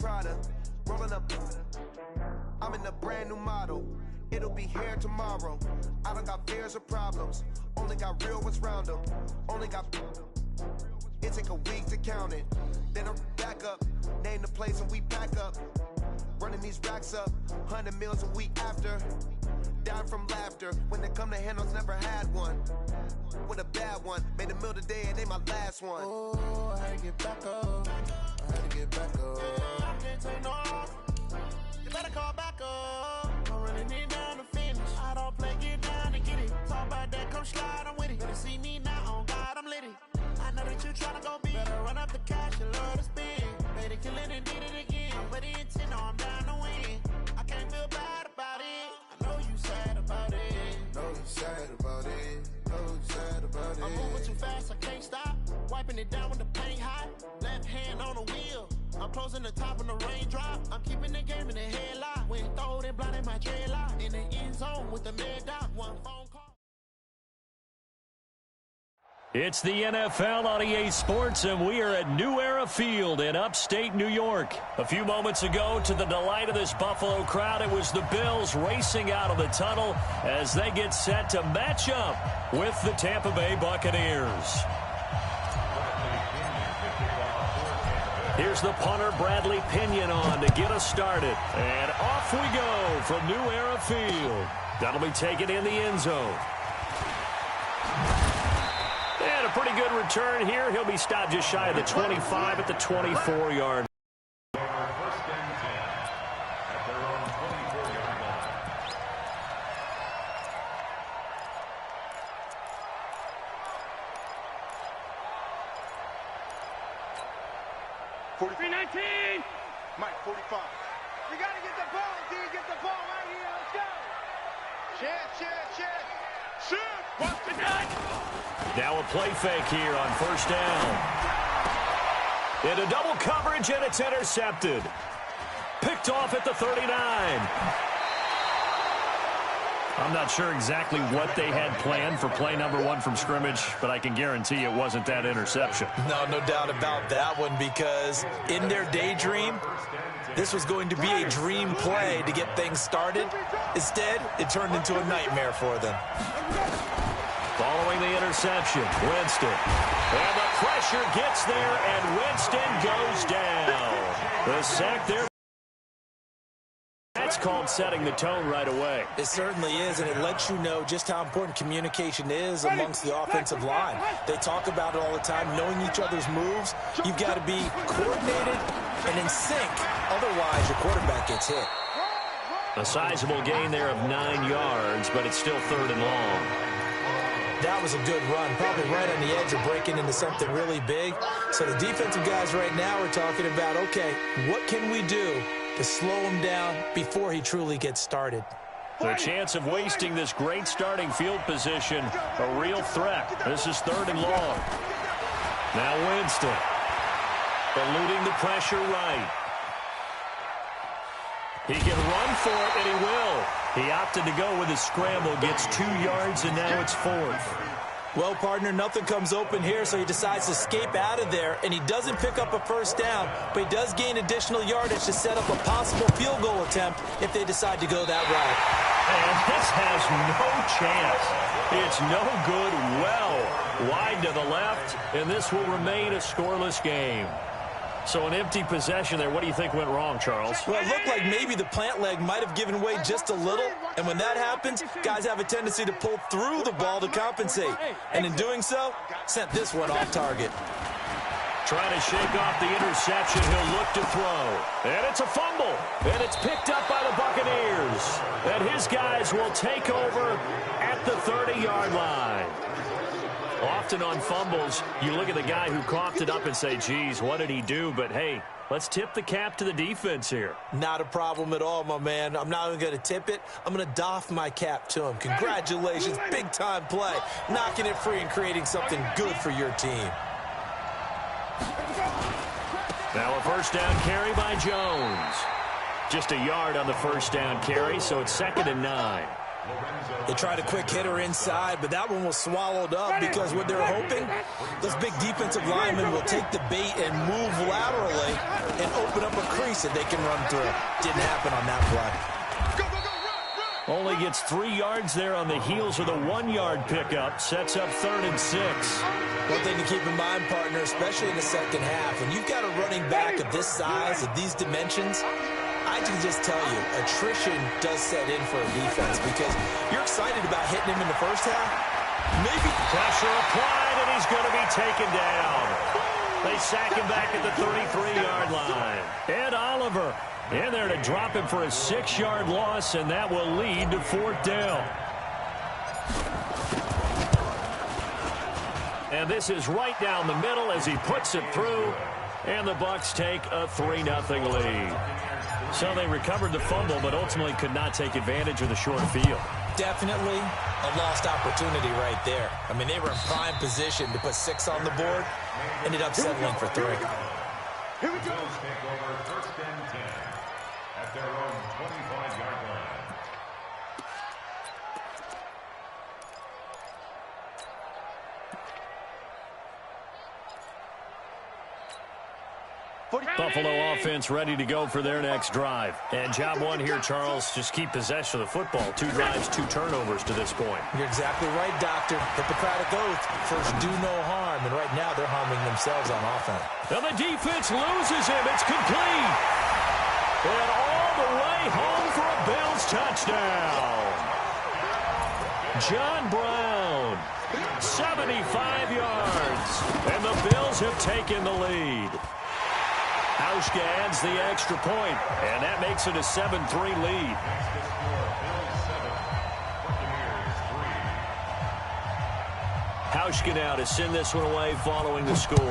Prada, rolling up. I'm in a brand new model. It'll be here tomorrow. I don't got fears or problems. Only got real what's round them. Only got. It take a week to count it. Then I'm back up. Name the place and we pack up. Running these racks up. 100 meals a week after. Dying from laughter. When it come to handles, never had one. With a bad one. Made a meal today and they my last one. Oh, I had to get back up. I had to get back up. I can't take no off. You better call back up. I'm running it down to finish. I don't play, get down and get it. Talk about that, come slide, I'm with it. Better see me now, on God, I'm litty. I know that you tryna go big. Better run up the cash, you love to spend. Better kill it and did it again. I'm with the intent, no, I'm down to win. I can't feel bad about it. I know you sad about it. Know you sad about it. Know you sad about it. I'm moving too fast, I can't stop. Wiping it down with the paint hot. Left hand on the wheel. I'm closing the top on the raindrop. I'm keeping the game in the headlock. When throwed and blinded my dreadlock. In the end zone with the mad dot. One phone call. It's the NFL on EA Sports, and we are at New Era Field in upstate New York. A few moments ago, to the delight of this Buffalo crowd, it was the Bills racing out of the tunnel as they get set to match up with the Tampa Bay Buccaneers. Here's the punter, Bradley Pinion, on to get us started. And off we go from New Era Field. That'll be taken in the end zone. And a pretty good return here. He'll be stopped just shy of the 25 at the 24-yard. Mike, 45. We got to get the ball, D. Get the ball right here. Let's go. Check. Shoot. What's the gun? Now a play fake here on first down. Into double coverage, and it's intercepted. Picked off at the 39. I'm not sure exactly what they had planned for play number one from scrimmage, but I can guarantee it wasn't that interception. No doubt about that one, because in their daydream, this was going to be a dream play to get things started. Instead, it turned into a nightmare for them. Following the interception, Winston. And the pressure gets there, and Winston goes down. The sack there. That's called setting the tone right away. It certainly is, and it lets you know just how important communication is amongst the offensive line. They talk about it all the time, knowing each other's moves. You've got to be coordinated and in sync. Otherwise, your quarterback gets hit. A sizable gain there of 9 yards, but it's still 3rd and long. That was a good run, probably right on the edge of breaking into something really big. So the defensive guys right now are talking about, okay, what can we do to slow him down before he truly gets started? The chance of wasting this great starting field position, a real threat. This is 3rd and long. Now Winston, eluding the pressure right. He can run for it, and he will. He opted to go with his scramble, gets 2 yards, and now it's 4th. Well, partner, nothing comes open here, so he decides to escape out of there, and he doesn't pick up a first down, but he does gain additional yardage to set up a possible field goal attempt if they decide to go that route. And this has no chance. It's no good, well wide to the left, and this will remain a scoreless game. So an empty possession there. What do you think went wrong, Charles? Well, it looked like maybe the plant leg might have given way just a little, and when that happens, guys have a tendency to pull through the ball to compensate, and in doing so, sent this one off target. Trying to shake off the interception. He'll look to throw. And it's a fumble. And it's picked up by the Buccaneers. And his guys will take over at the 30-yard line. Often on fumbles, you look at the guy who coughed it up and say, geez, what did he do? But, hey, let's tip the cap to the defense here. Not a problem at all, my man. I'm not even going to tip it. I'm going to doff my cap to him. Congratulations, big-time play. Knocking it free and creating something good for your team. Now a first down carry by Jones. Just a yard on the first down carry, so it's 2nd and 9. They tried a quick hitter inside, but that one was swallowed up because what they're hoping, those big defensive linemen will take the bait and move laterally and open up a crease that they can run through. Didn't happen on that play. Only gets 3 yards there on the heels of the 1-yard pickup. Sets up 3rd and 6. One thing to keep in mind, partner, especially in the second half, when you've got a running back of this size, of these dimensions, I can just tell you, attrition does set in for a defense because you're excited about hitting him in the first half. Maybe pressure applied, and he's going to be taken down. They sack him back at the 33-yard line. Ed Oliver in there to drop him for a 6-yard loss, and that will lead to 4th down. And this is right down the middle as he puts it through, and the Bucs take a 3-0 lead. So they recovered the fumble, but ultimately could not take advantage of the short field. Definitely a lost opportunity right there. I mean, they were in prime position to put 6 on the board, ended up settling for 3. Here we go. Take over 1st and 10 at their own 25-yard line. Buffalo offense ready to go for their next drive. And job one here, Charles, just keep possession of the football. 2 drives, 2 turnovers to this point. You're exactly right, Doctor. Hippocratic oath. First, do no harm. And right now, they're harming themselves on offense. And the defense loses him. It's complete. And all the way home for a Bills touchdown. John Brown, 75 yards. And the Bills have taken the lead. Hauschka adds the extra point, and that makes it a 7-3 lead. Hauschka now to send this one away following the score. The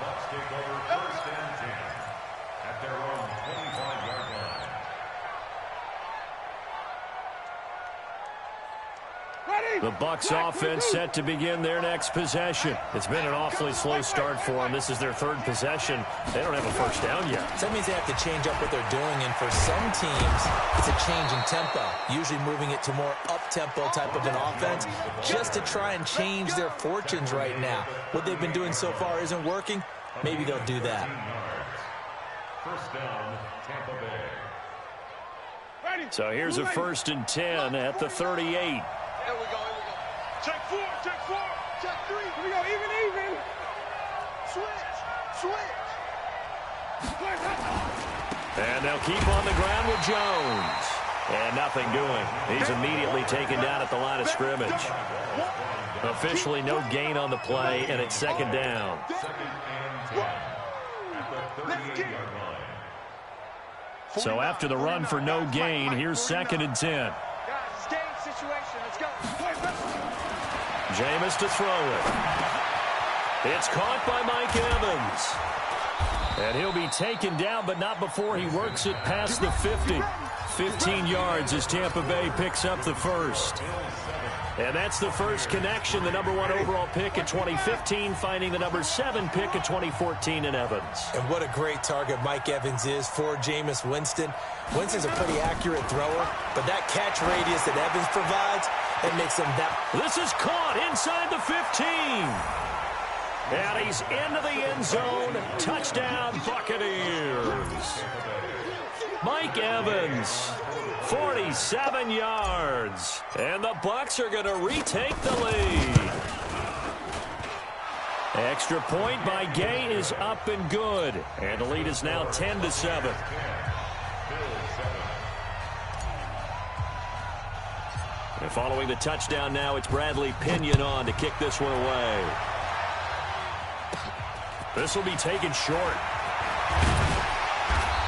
Bucs take over 1st and 10 at their own 25-yard line. The Bucs offense set to begin their next possession. It's been an awfully slow start for them. This is their 3rd possession. They don't have a first down yet. So that means they have to change up what they're doing, and for some teams, it's a change in tempo, usually moving it to more up-tempo type of an offense just to try and change their fortunes right now. What they've been doing so far isn't working. Maybe they'll do that. 1st down, Tampa Bay. So here's a 1st and 10 at the 38. There we go. Check 4, check 4, check 3. Here we go, even. Switch. And they'll keep on the ground with Jones. And nothing doing. He's immediately taken down at the line of scrimmage. Officially no gain on the play, and it's 2nd down. 2nd and 10 at the 38-yard line. So after the run for no gain, here's 2nd and 10. Guys, it's game situation. Let's go. Jameis to throw it. It's caught by Mike Evans. And he'll be taken down, but not before he works it past the 50. 15 yards as Tampa Bay picks up the first. And that's the first connection, the number 1 overall pick in 2015, finding the number 7 pick in 2014 in Evans. And what a great target Mike Evans is for Jameis Winston. Winston's a pretty accurate thrower, but that catch radius that Evans provides, that makes him that. This is caught inside the 15. And he's into the end zone. Touchdown, Buccaneers. Mike Evans, 47 yards. And the Bucs are going to retake the lead. Extra point by Gay is up and good. And the lead is now 10-7. And following the touchdown now, it's Bradley Pinion on to kick this one away. This will be taken short.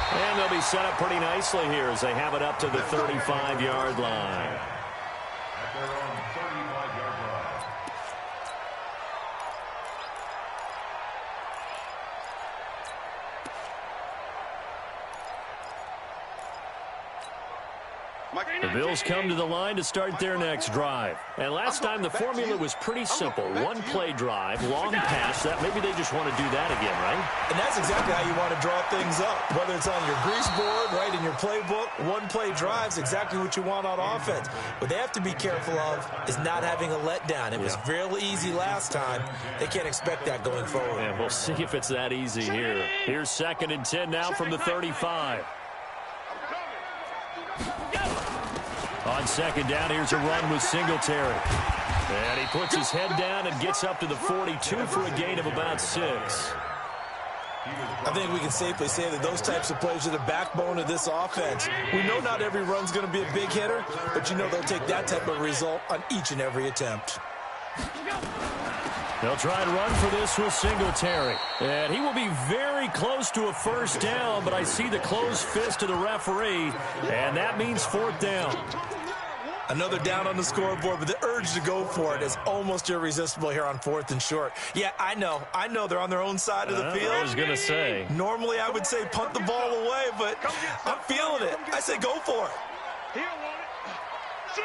And they'll be set up pretty nicely here as they have it up to the 35-yard line. At their own 35-yard line. The Bills come to the line to start their next drive. And last time the formula was pretty simple. One play drive, long pass. That maybe they just want to do that again, right? And that's exactly how you want to draw things up. Whether it's on your grease board, right, in your playbook, one play drive's exactly what you want on offense. What they have to be careful of is not having a letdown. It was real easy last time. They can't expect that going forward. And we'll see if it's that easy here. Here's 2nd and 10 now from the 35. On 2nd down, here's a run with Singletary. And he puts his head down and gets up to the 42 for a gain of about 6. I think we can safely say that those types of plays are the backbone of this offense. We know not every run's going to be a big hitter, but you know they'll take that type of result on each and every attempt. They'll try and run for this with Singletary. And he will be very close to a first down, but I see the closed fist of the referee, and that means 4th down. Another down on the scoreboard, but the urge to go for it is almost irresistible here on 4th and short. Yeah, I know they're on their own side of the field. I was going to say. Normally I would say punt the ball away, but I'm feeling it. I say go for it. He don't want it. Shoot.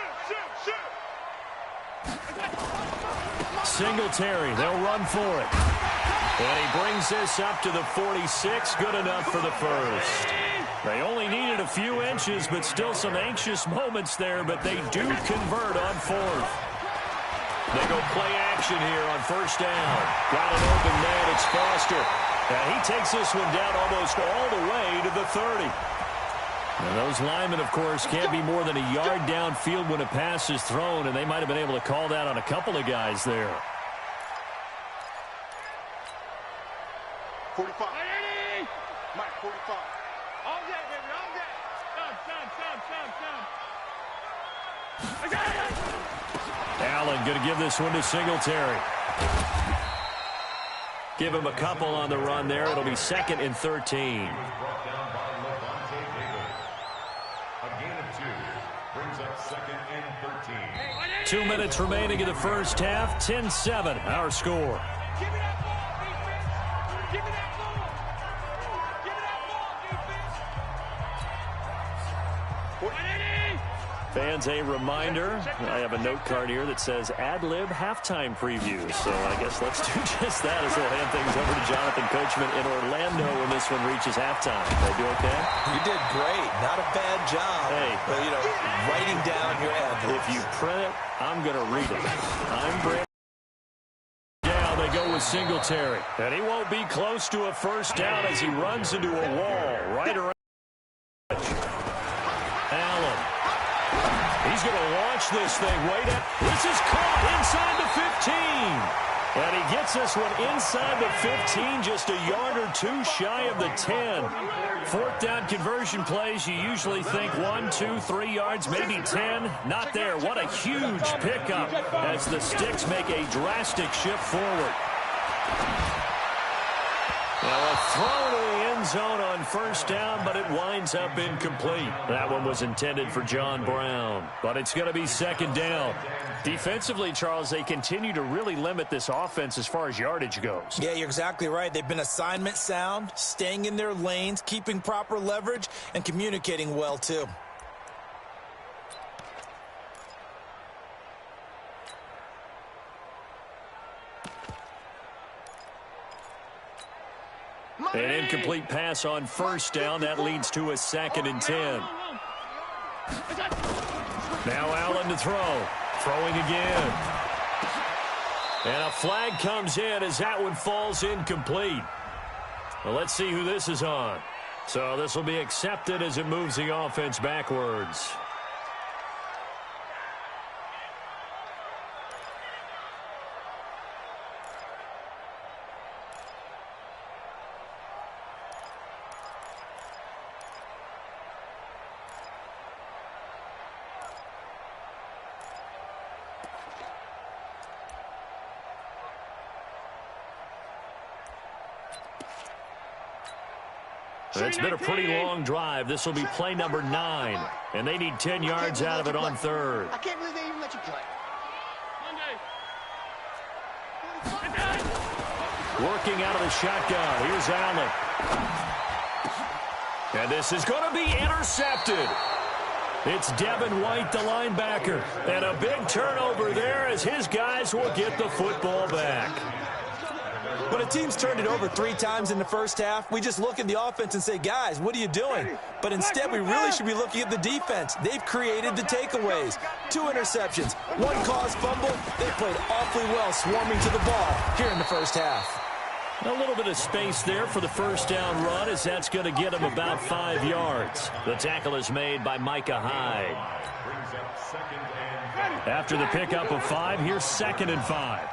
Singletary, they'll run for it. And he brings this up to the 46, good enough for the first. They only needed a few inches, but still some anxious moments there, but they do convert on 4th. They go play action here on 1st down. Got an open man, it's Foster. And he takes this one down almost all the way to the 30. And those linemen, of course, can't be more than a yard downfield when a pass is thrown, and they might have been able to call that on a couple of guys there. 45. Mike, 45. All day, baby, all day. Stop. Allen going to give this one to Singletary. Give him a couple on the run there. It'll be 2nd and 13. 2 minutes remaining in the first half. 10-7, our score. Give me that ball, defense. Give me that ball. Give me that ball, defense. Fans, a reminder, I have a note card here that says ad-lib halftime preview. So I guess let's do just that as we'll hand things over to Jonathan Coachman in Orlando when this one reaches halftime. Did I do okay? You did great. Not a bad job. Hey. But, writing down your ad-libs. If you print it, I'm going to read it. I'm Brandon. Down they go with Singletary. And he won't be close to a first down as he runs into a wall right around. Allen. He's going to launch this thing way down. This is caught inside the 15. And he gets this one inside the 15, just a yard or two shy of the 10. 4th down conversion plays, you usually think 1, 2, 3 yards, maybe 10. Not there. What a huge pickup as the Sticks make a drastic shift forward. Now a throw to the end zone on 1st down, but it winds up incomplete. That one was intended for John Brown, but it's going to be 2nd down. Defensively, Charles, they continue to really limit this offense as far as yardage goes. Yeah, you're exactly right. They've been assignment sound, staying in their lanes, keeping proper leverage, and communicating well, too. An incomplete pass on 1st down. That leads to a 2nd and 10. Now Allen to throw. Throwing again. And a flag comes in as that one falls incomplete. Well, let's see who this is on. So this will be accepted as it moves the offense backwards. It's been a pretty long drive. This will be play number 9. And they need 10 yards out of it on 3rd. I can't believe they even let you play. Working out of the shotgun. Here's Allen. And this is going to be intercepted. It's Devin White, the linebacker. And a big turnover there as his guys will get the football back. When a team's turned it over 3 times in the first half, we just look at the offense and say, guys, what are you doing? But instead, we really should be looking at the defense. They've created the takeaways. 2 interceptions, 1 caused fumble. They played awfully well swarming to the ball here in the first half. A little bit of space there for the first down run as that's going to get him about 5 yards. The tackle is made by Micah Hyde. After the pickup of 5, here's 2nd and 5.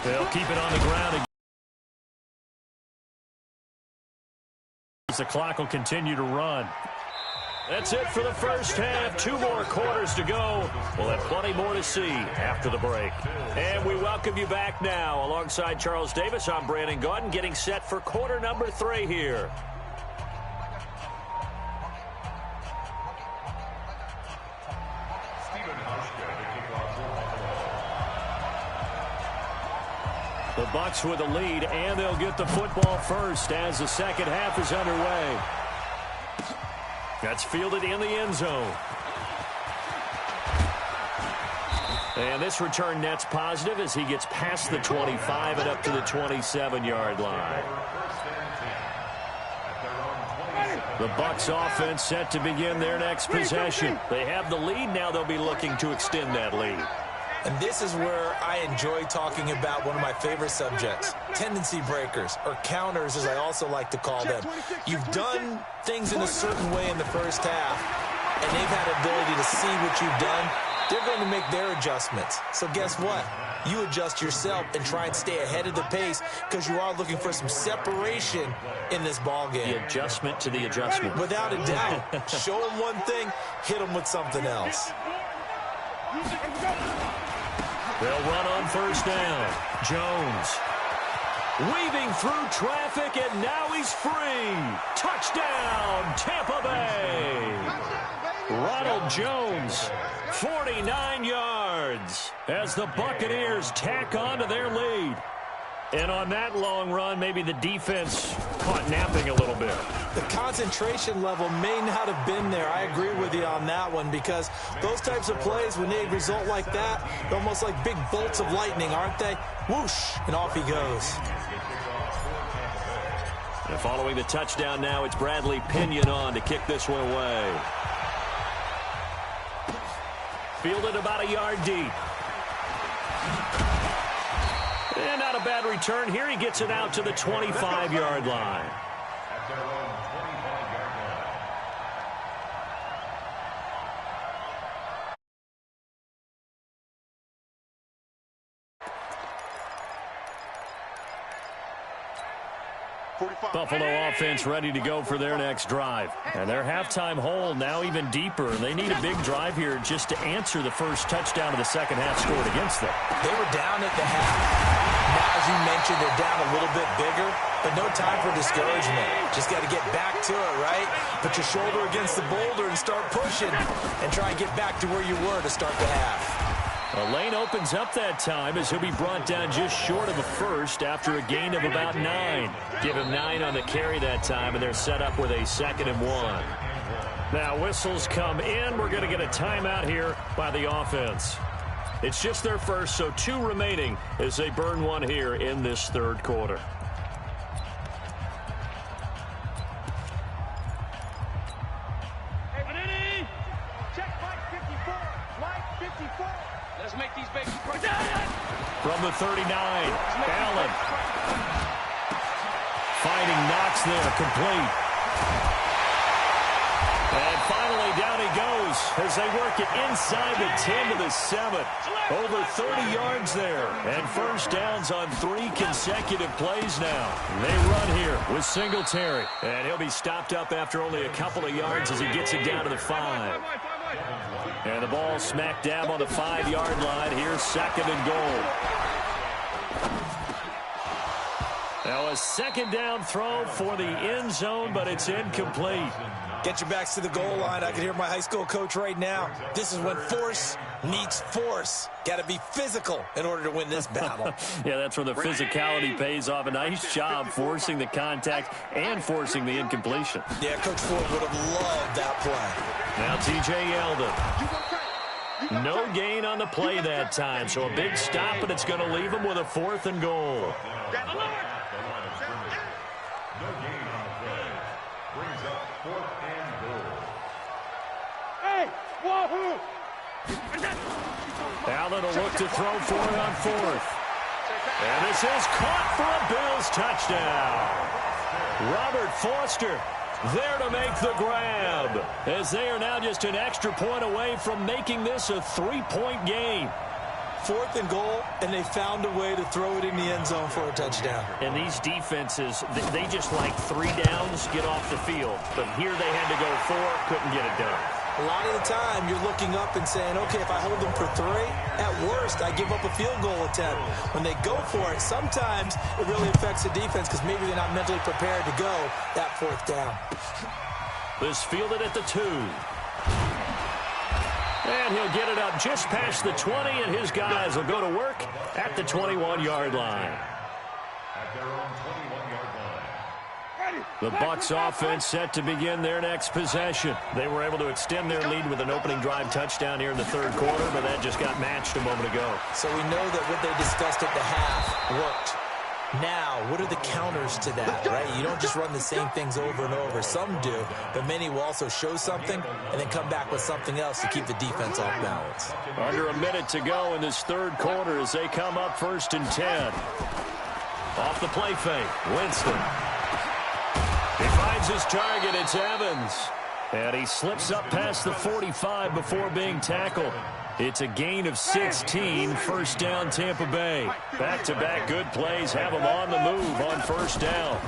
They'll keep it on the ground. The clock will continue to run. That's it for the first half. 2 more quarters to go. We'll have plenty more to see after the break. And we welcome you back now. Alongside Charles Davis, I'm Brandon Gaudin, getting set for quarter number 3 here. The Bucks with a lead, and they'll get the football first as the second half is underway. That's fielded in the end zone. And this return net's positive as he gets past the 25 and up to the 27-yard line. The Bucks offense set to begin their next possession. They have the lead. Now they'll be looking to extend that lead. And this is where I enjoy talking about one of my favorite subjects, tendency breakers, or counters as I also like to call them. You've done things in a certain way in the first half, and they've had the ability to see what you've done. They're going to make their adjustments. So guess what? You adjust yourself and try and stay ahead of the pace because you are looking for some separation in this ball game. The adjustment to the adjustment. Without a doubt. Show them one thing, hit them with something else. They'll run on first down. Jones weaving through traffic, and now he's free. Touchdown, Tampa Bay. Ronald Jones, 49 yards, as the Buccaneers tack on to their lead. And on that long run, maybe the defense caught napping a little bit. The concentration level may not have been there. I agree with you on that one because those types of plays, when they result like that, they're almost like big bolts of lightning, aren't they? Whoosh, and off he goes. And following the touchdown now, it's Bradley Pinion on to kick this one away. Fielded about a yard deep. And not a bad return here. He gets it out to the 25-yard line. At their own 25-yard line. Buffalo offense ready to go for their next drive. And their halftime hole now even deeper. They need a big drive here just to answer the first touchdown of the second half scored against them. They were down at the half. Now, as you mentioned, they're down a little bit bigger, but no time for discouragement. Just got to get back to it, right? Put your shoulder against the boulder and start pushing and try and get back to where you were to start the half. The lane opens up that time as he'll be brought down just short of a first after a gain of about 9. Give him 9 on the carry that time, and they're set up with a 2nd and 1. Now whistles come in. We're going to get a timeout here by the offense. It's just their first, so 2 remaining as they burn one here in this third quarter. From the 39, Allen. Fighting Knox there, complete. And finally down he goes as they work it inside the 10 to the 7. Over 30 yards there. And first downs on 3 consecutive plays now. They run here with Singletary. And he'll be stopped up after only a couple of yards as he gets it down to the 5. And the ball smack dab on the 5-yard line. Here's 2nd and goal. Now a 2nd down throw for the end zone, but it's incomplete. Get your backs to the goal line. I can hear my high school coach right now. This is when force meets force. Got to be physical in order to win this battle. Yeah, that's where the physicality pays off. A nice job forcing the contact and forcing the incompletion. Yeah, Coach Ford would have loved that play. Now T.J. Yeldon. No gain on the play that time, so a big stop, and it's going to leave him with a 4th and goal. No gain on the play. Brings up 4th and goal. Hey, wahoo! Allen will look to throw for it on 4th. And this is caught for a Bills touchdown. Robert Foster there to make the grab, as they are now just an extra point away from making this a 3-point game. 4th and goal, and they found a way to throw it in the end zone for a touchdown. And these defenses, they just like 3 downs, get off the field. But here they had to go 4, couldn't get it done. A lot of the time, you're looking up and saying, okay, if I hold them for 3, at worst, I give up a field goal attempt. When they go for it, sometimes it really affects the defense because maybe they're not mentally prepared to go that 4th down. This fielded at the 2. And he'll get it up just past the 20, and his guys will go to work at the 21-yard line. At their own 21-yard line. The Bucs offense set to begin their next possession. They were able to extend their lead with an opening drive touchdown here in the 3rd quarter, but that just got matched a moment ago. So we know that what they discussed at the half worked. Now, what are the counters to that, right? You don't just run the same things over and over. Some do, but many will also show something and then come back with something else to keep the defense off balance. Under a minute to go in this 3rd quarter as they come up 1st and 10. Off the play fake, Winston. He finds his target, it's Evans. And he slips up past the 45 before being tackled. It's a gain of 16, 1st down Tampa Bay. Back-to-back good plays have them on the move on 1st down.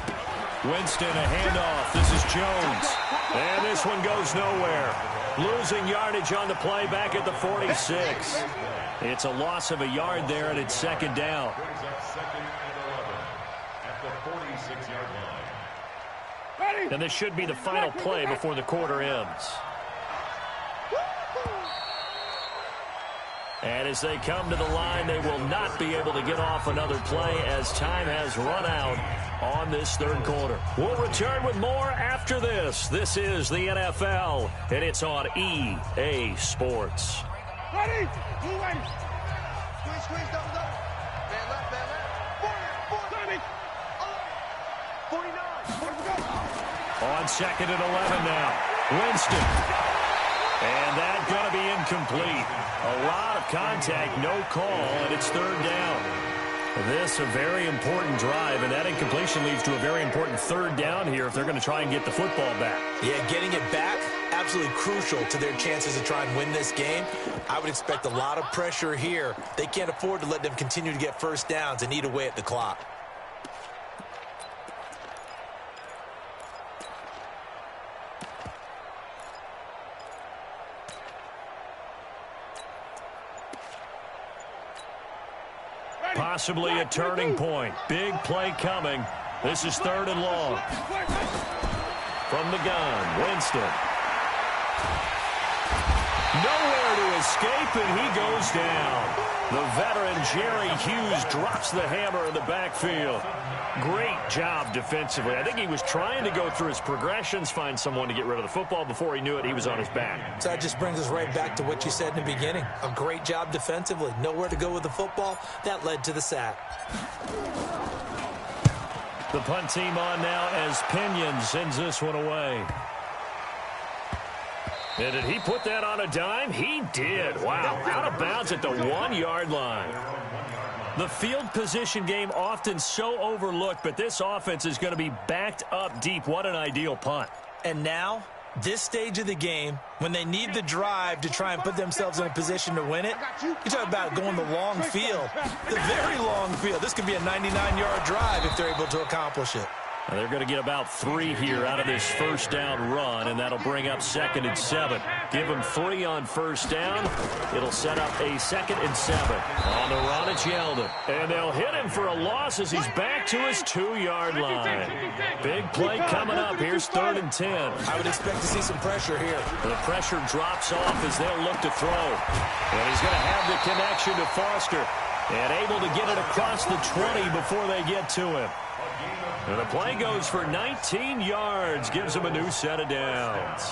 Winston, a handoff. This is Jones. And this one goes nowhere. Losing yardage on the play back at the 46. It's a loss of a yard there, and it's 2nd down. Brings up 2nd and 11 at the 46-yard line. And this should be the final play before the quarter ends. And as they come to the line, they will not be able to get off another play as time has run out on this 3rd quarter. We'll return with more after this. This is the NFL, and it's on EA Sports. Ready? Move ready. Squeeze, double. Man left. 40. 49. On 2nd and 11 now. Winston. And that's going to be incomplete. A lot of contact, no call, and it's 3rd down. This a very important drive, and that incompletion leads to a very important 3rd down here if they're going to try and get the football back. Yeah, getting it back, absolutely crucial to their chances to try and win this game. I would expect a lot of pressure here. They can't afford to let them continue to get 1st downs and eat away at the clock. Possibly a turning point. Big play coming. This is 3rd and long. From the gun, Winston. Nowhere to escape, and he goes down. The veteran Jerry Hughes drops the hammer in the backfield. Great job defensively. I think he was trying to go through his progressions, find someone to get rid of the football. Before he knew it, he was on his back. So that just brings us right back to what you said in the beginning. A great job defensively. Nowhere to go with the football. That led to the sack. The punt team on now as Pinion sends this one away. And did he put that on a dime? He did. Wow. Out of bounds at the 1-yard line. The field position game often so overlooked, but this offense is going to be backed up deep. What an ideal punt. And now, this stage of the game, when they need the drive to try and put themselves in a position to win it, you talk about going the long field, the very long field. This could be a 99-yard drive if they're able to accomplish it. And they're going to get about 3 here out of this first down run, and that'll bring up 2nd and 7. Give them 3 on first down. It'll set up a 2nd and 7. On the run, it's Yeldon. And they'll hit him for a loss as he's back to his 2-yard line. Big play coming up. Here's 3rd and 10. I would expect to see some pressure here. The pressure drops off as they'll look to throw. And he's going to have the connection to Foster. And able to get it across the 20 before they get to him. And the play goes for 19 yards. Gives him a new set of downs.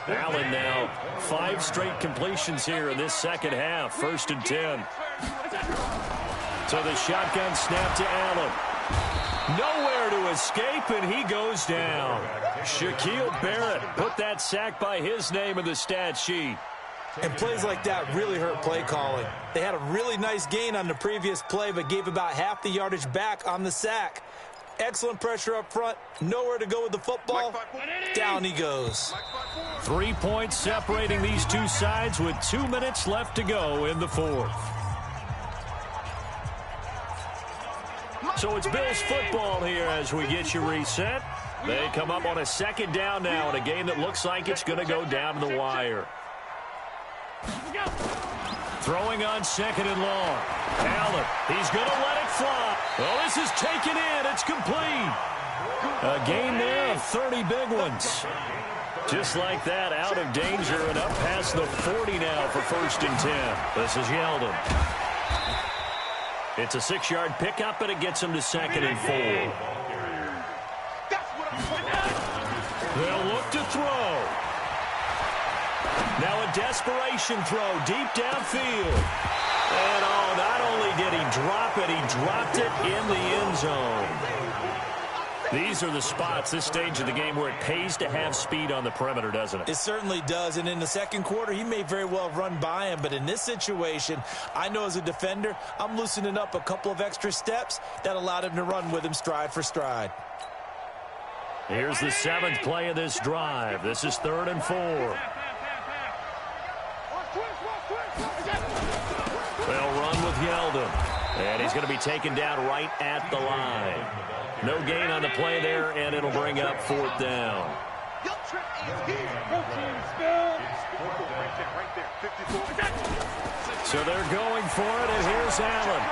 Allen now 5 straight completions here in this second half. 1st and 10. So the shotgun snap to Allen. Nowhere to escape, and he goes down. Shaquille Barrett put that sack by his name in the stat sheet. And plays like that really hurt play calling. They had a really nice gain on the previous play, but gave about half the yardage back on the sack. Excellent pressure up front. Nowhere to go with the football. Down he goes. 3 points separating these two sides with 2 minutes left to go in the 4th. So it's Bills football here as we get you reset. They come up on a 2nd down now in a game that looks like it's going to go down to the wire. Throwing on 2nd and long. Allen, he's going to let it fly. Well, this is taken in. It's complete. A gain there of 30 big ones. Just like that, out of danger and up past the 40 now for 1st and 10. This is Yeldon. It's a 6-yard pickup, and it gets him to 2nd and 4. They'll look to throw. Now a desperation throw deep downfield. And not only did he drop it, he dropped it in the end zone. These are the spots, this stage of the game, where it pays to have speed on the perimeter, doesn't it? It certainly does, and in the second quarter, he may very well run by him, but in this situation, I know as a defender, I'm loosening up a couple of extra steps that allowed him to run with him stride for stride. Here's the 7th play of this drive. This is 3rd and 4. They'll run with Yeldon, and he's going to be taken down right at the line. No gain on the play there, and it'll bring up 4th down. So they're going for it, and here's Allen.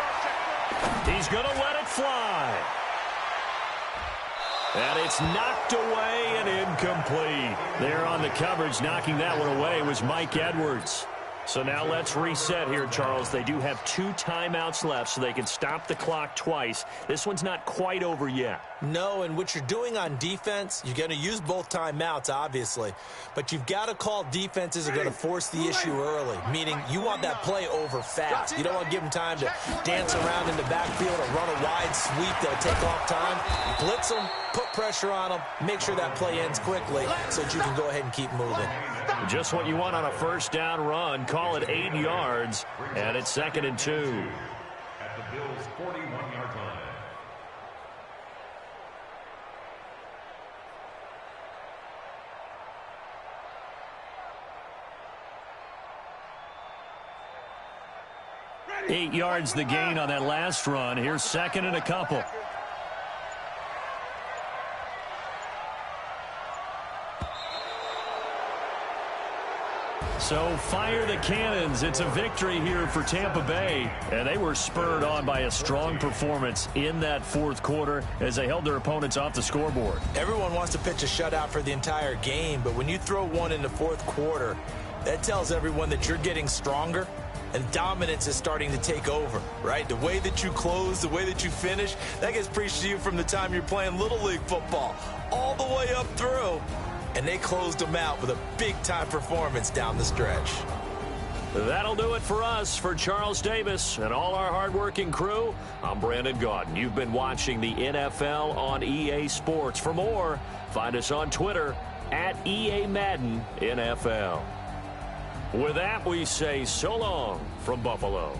He's going to let it fly. And it's knocked away and incomplete. There on the coverage, knocking that one away was Mike Edwards. So now let's reset here, Charles. They do have 2 timeouts left, so they can stop the clock twice. This one's not quite over yet. No, and what you're doing on defense, you're going to use both timeouts, obviously. But you've got to call defenses are going to force the issue early, meaning you want that play over fast. You don't want to give them time to dance around in the backfield or run a wide sweep that'll take off time. Blitz them, put pressure on them, make sure that play ends quickly so that you can go ahead and keep moving. Just what you want on a first down run. Call it 8 yards, and it's 2nd and 2. At the Bills' 41-yard line. Eight yards the gain on that last run. Here's 2nd and a couple. So fire the cannons. It's a victory here for Tampa Bay. And they were spurred on by a strong performance in that 4th quarter as they held their opponents off the scoreboard. Everyone wants to pitch a shutout for the entire game, but when you throw one in the 4th quarter, that tells everyone that you're getting stronger and dominance is starting to take over, right? The way that you close, the way that you finish, that gets preached to you from the time you're playing Little League football all the way up through. And they closed them out with a big-time performance down the stretch. That'll do it for us. For Charles Davis and all our hardworking crew, I'm Brandon Gaudin. You've been watching the NFL on EA Sports. For more, find us on Twitter at EA Madden NFL. With that, we say so long from Buffalo.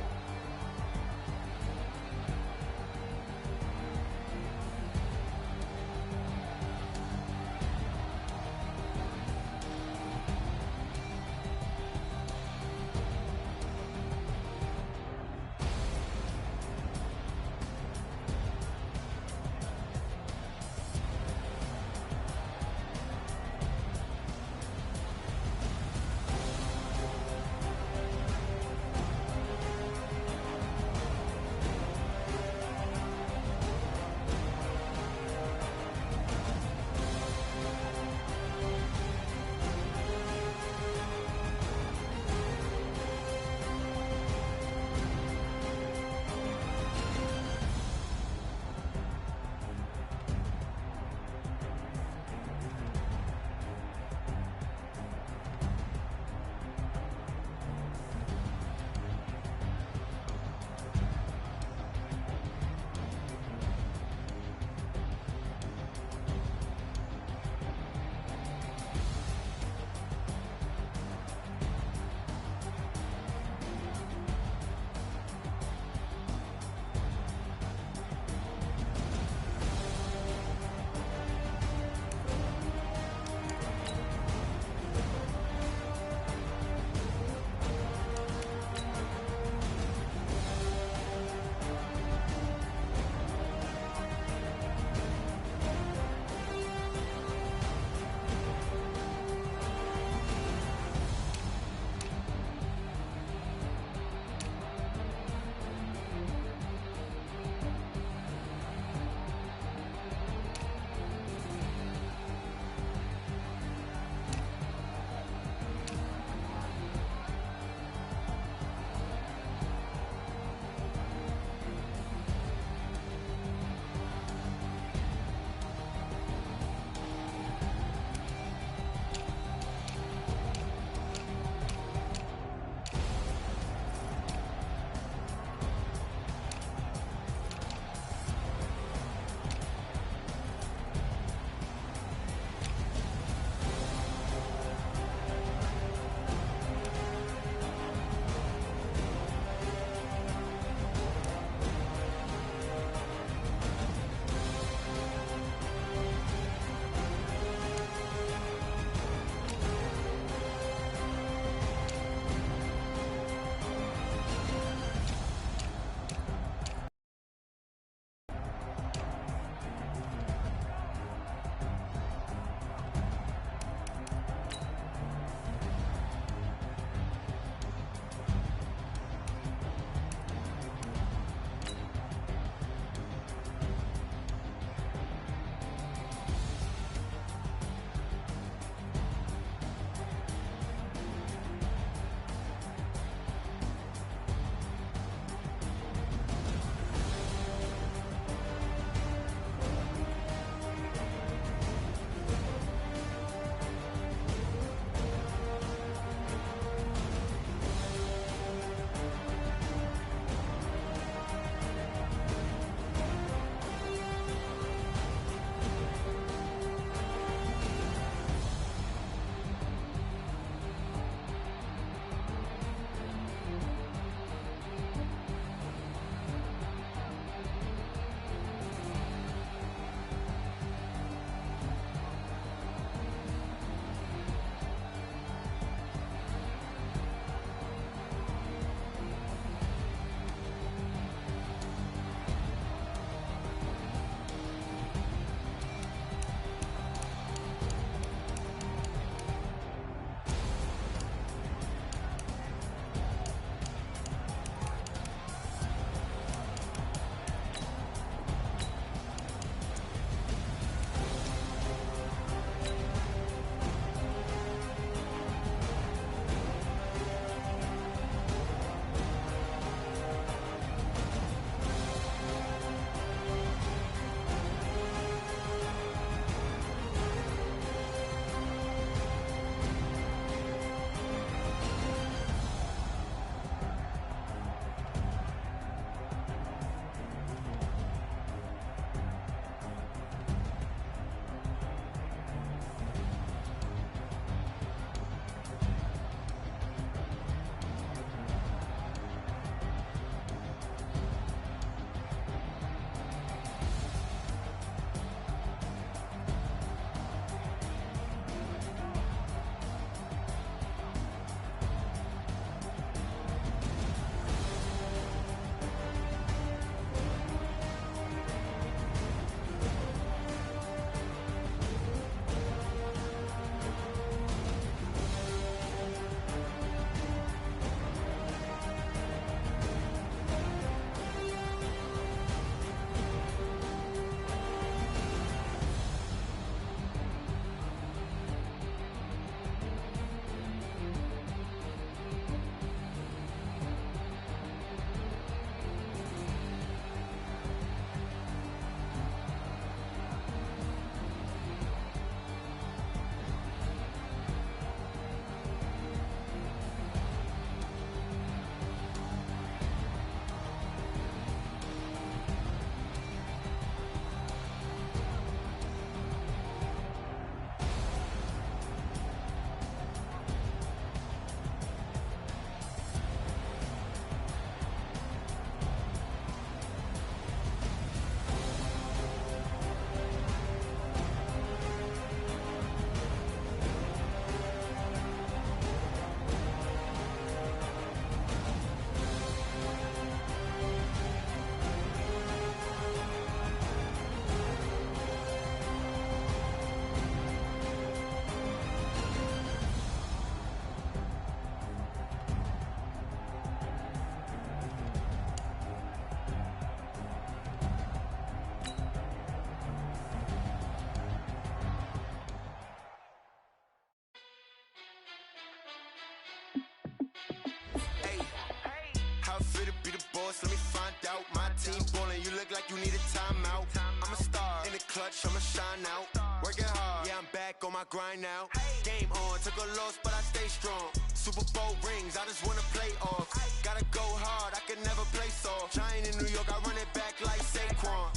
How it feel to be the boss? Let me find out. My team ballin', you look like you need a timeout. I'm a star in the clutch, I'ma shine out. Working hard, yeah, I'm back on my grind now. Game on, took a loss, but I stay strong. Super Bowl rings, I just wanna play off. Gotta go hard, I can never play soft. Giant in New York, I run it back like Saquon.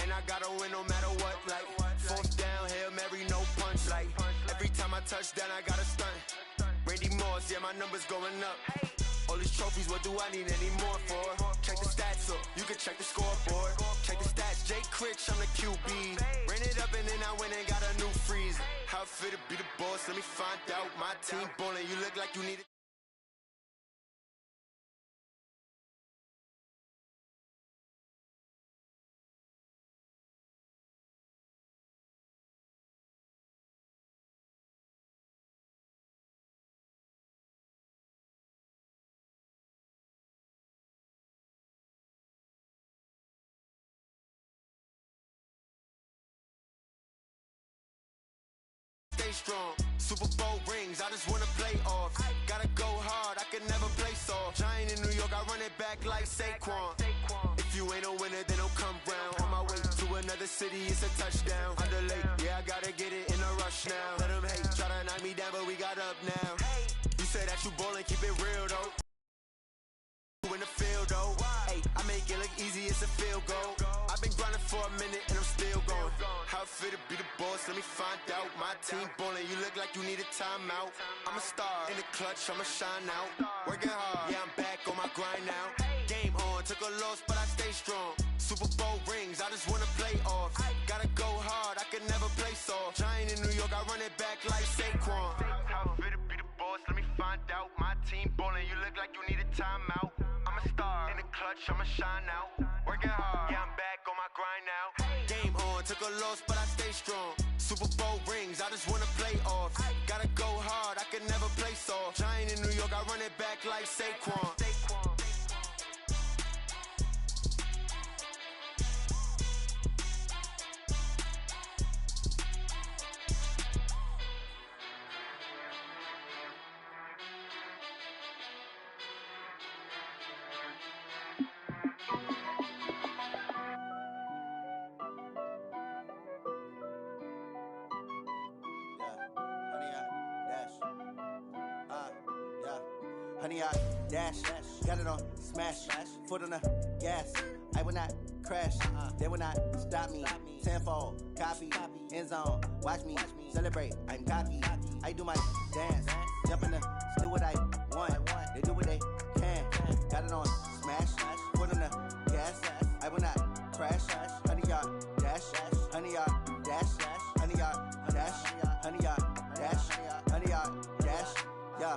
And I gotta win no matter what, like fourth down, Hail Mary, no punch. Like every time I touch down, I gotta stunt. Randy Moss, yeah, my numbers going up. All these trophies, what do I need any more for? Check the stats up, you can check the scoreboard. Check the stats, Jake Critch, I'm the QB. Ran it up and then I went and got a new freeze. How it feel to be the boss? Let me find out. My team ballin', you look like you need it. Stay strong, Super Bowl rings, I just wanna play off. Gotta go hard, I can never play soft. Giant in New York, I run it back like Saquon. If you ain't a winner, then don't come round. On my way to another city, it's a touchdown. Under late, yeah, I gotta get it in a rush now. Let them hate, try to knock me down, but we got up now. You say that you ballin', keep it real though. In the field though, hey, I make it look easy, it's a field goal. I've been grinding for a minute and I'm still going. How it feel to be the boss? Let me find out. My team ballin', you look like you need a timeout. I'm a star in the clutch, I'ma shine out. Working hard, yeah, I'm back on my grind now. Game on, took a loss, but I stay strong. Super Bowl rings, I just wanna play off. Gotta go hard, I can never play soft. Giant in New York, I run it back like Saquon. How it feel to be the boss? Let me find out. My team ballin', you look like you need a timeout. I'm a star in the clutch, I'ma shine out. Working hard, yeah, I'm back on my grind now. Game on, took a loss, but I stay strong. Super Bowl rings, I just wanna play off. Gotta go hard, I can never play soft. Giant in New York, I run it back like Saquon. Honey, I dash, got it on smash, foot on the gas. I will not crash, they will not stop me. Tenfold, copy, end zone, watch me celebrate. I'm cocky, I do my dance, jump in the, do what I want. They do what they can, got it on smash, foot on the gas. I will not crash, honey, y'all dash, honey, y'all dash, honey, y'all dash, honey, y'all dash, honey, y'all dash, yeah.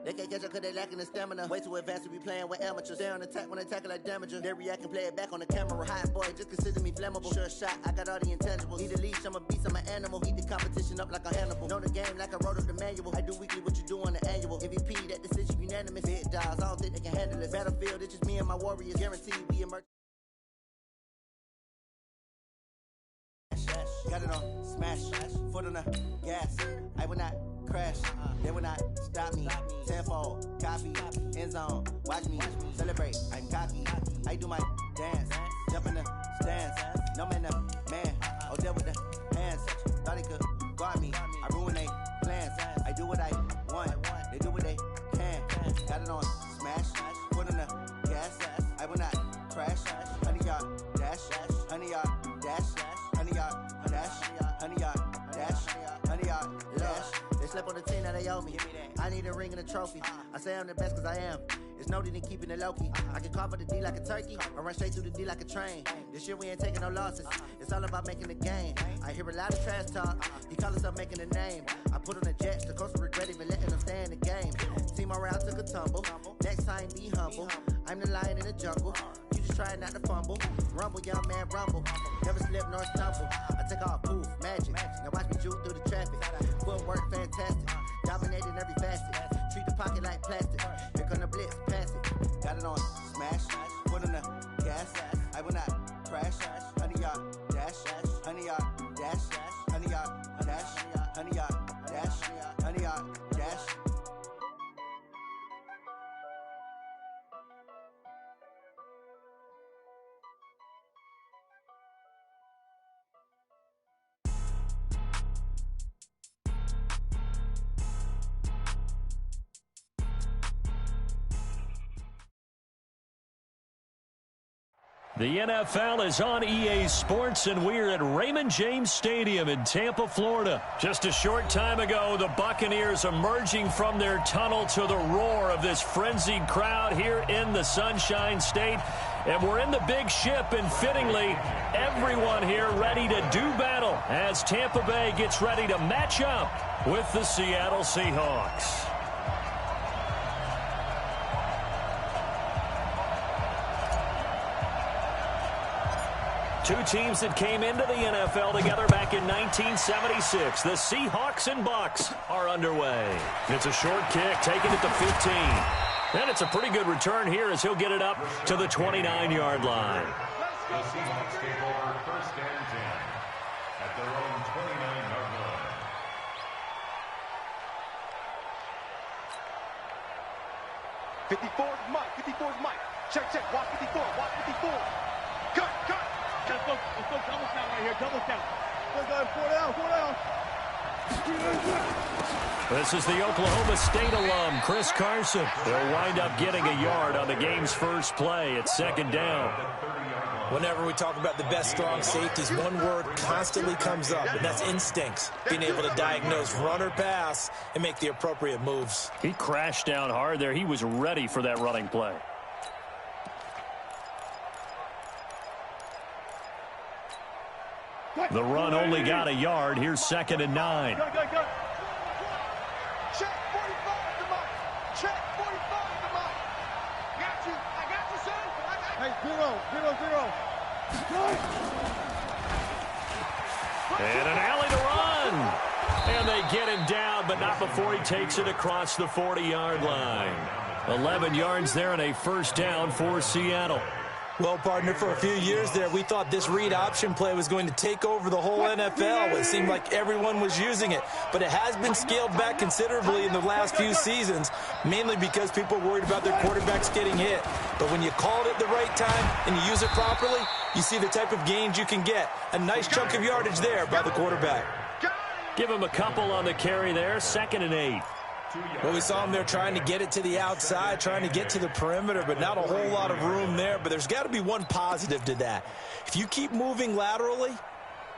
They can't catch up cause they lacking the stamina. Way too advanced to be playing with amateurs. Stay on attack when they tackle like damager. They react and play it back on the camera. Hot boy, just consider me flammable. Sure shot, I got all the intangibles. Need a leash, I'm a beast, I'm an animal. Eat the competition up like a Hannibal. Know the game like I wrote up the manual. I do weekly what you do on the annual. MVP, that decision unanimous. Big dogs, I don't think they can handle it. Battlefield, it's just me and my warriors. Guaranteed we emerge. Got it on smash, foot on the gas. I will not crash, they will not stop me. Tenfold, copy, end zone, watch me celebrate. I'm cocky, I do my dance, jump in the stands. No man, the man, oh deal with the hands. Thought he could guard me, I ruin they plans. I do what I want, they do what they can. Got it on smash, foot on the gas. I will not crash, honey y'all dash, honey y'all dash, honey y'all dash, honey y'all dash, honey y'all dash. They slept on the team that they owe me. I need a ring and a trophy. I say I'm the best cause I am. It's no need in keeping it low-key. I can carve up the D like a turkey or run straight through the D like a train. This year we ain't taking no losses. It's all about making the game. I hear a lot of trash talk. He call himself making a name. I put on the Jets. The coach will regret even letting them stay in the game. Team around took a tumble. Next time be humble. I'm the lion in the jungle. You just try not to fumble. Rumble, young man, rumble. Never slip nor stumble. I take off, poof, magic. Now watch me juke through the traffic. Footwork fantastic. Dominating every facet. Treat the pocket like plastic. Here come the blitz, pass it. Got it on smash. Foot on the gas. I will not crash. Honey, y'all dash. Honey, y'all dash. Honey, y'all dash. Honey, y'all dash. Honey, y'all dash. The NFL is on EA Sports, and we're at Raymond James Stadium in Tampa, Florida. Just a short time ago, the Buccaneers emerging from their tunnel to the roar of this frenzied crowd here in the Sunshine State. And we're in the big ship, and fittingly, everyone here ready to do battle as Tampa Bay gets ready to match up with the Seattle Seahawks. Two teams that came into the NFL together back in 1976. The Seahawks and Bucs are underway. It's a short kick, taken at the 15. And it's a pretty good return here as he'll get it up to the 29-yard line. The Seahawks take over first and 10 at their own 29-yard line. '54's Mike. 54's Mike. Check, check. Watch 54. Watch 54. Cut, cut. Let's go double count right here. Double count. Let's go. 4 down. 4 down. This is the Oklahoma State alum, Chris Carson. They'll wind up getting a yard on the game's first play. It's second down. Whenever we talk about the best strong safeties, one word constantly comes up, and that's instincts. Being able to diagnose run or pass and make the appropriate moves. He crashed down hard there. He was ready for that running play. The run only got a yard. Here's second and 9. Go. Check 45 to Mike. Check 45 to Mike. Got you. I got you, son. Hey, 0. And an alley to run. And they get him down, but not before he takes it across the 40-yard line. 11 yards there and a first down for Seattle. Well, partner, for a few years there, we thought this read option play was going to take over the whole NFL. It seemed like everyone was using it, but it has been scaled back considerably in the last few seasons, mainly because people are worried about their quarterbacks getting hit. But when you call it at the right time and you use it properly, you see the type of gains you can get. A nice chunk of yardage there by the quarterback. Give him a couple on the carry there, second and 8. Well, we saw him there trying to get it to the outside, trying to get to the perimeter, but not a whole lot of room there. But there's got to be one positive to that. If you keep moving laterally,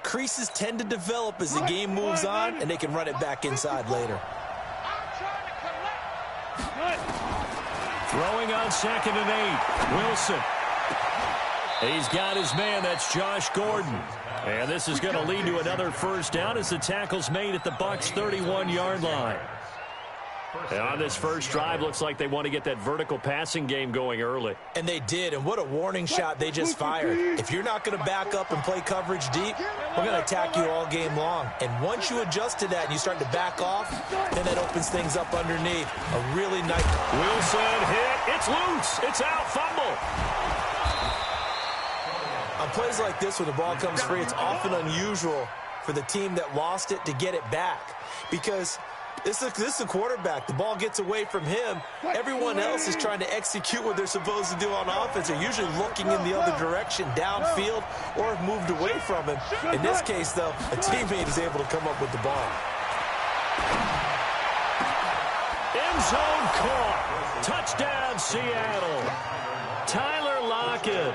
creases tend to develop as the game moves on, and they can run it back inside later. Throwing on second and 8. Wilson. He's got his man. That's Josh Gordon. And this is going to lead to another first down as the tackle's made at the Bucs' 31-yard line. And on this first drive, looks like they want to get that vertical passing game going early. And they did, and what a warning shot they just fired. If you're not going to back up and play coverage deep, we're going to attack you all game long. And once you adjust to that and you start to back off, then that opens things up underneath. A really nice... Wilson hit. It's loose. It's out. Fumble. On plays like this, when the ball comes free, it's often unusual for the team that lost it to get it back. Because... This is a quarterback. The ball gets away from him. Everyone else is trying to execute what they're supposed to do on offense. They're usually looking in the other direction, downfield, or have moved away from him. In this case, though, a teammate is able to come up with the ball. End zone caught. Touchdown, Seattle. Tyler Lockett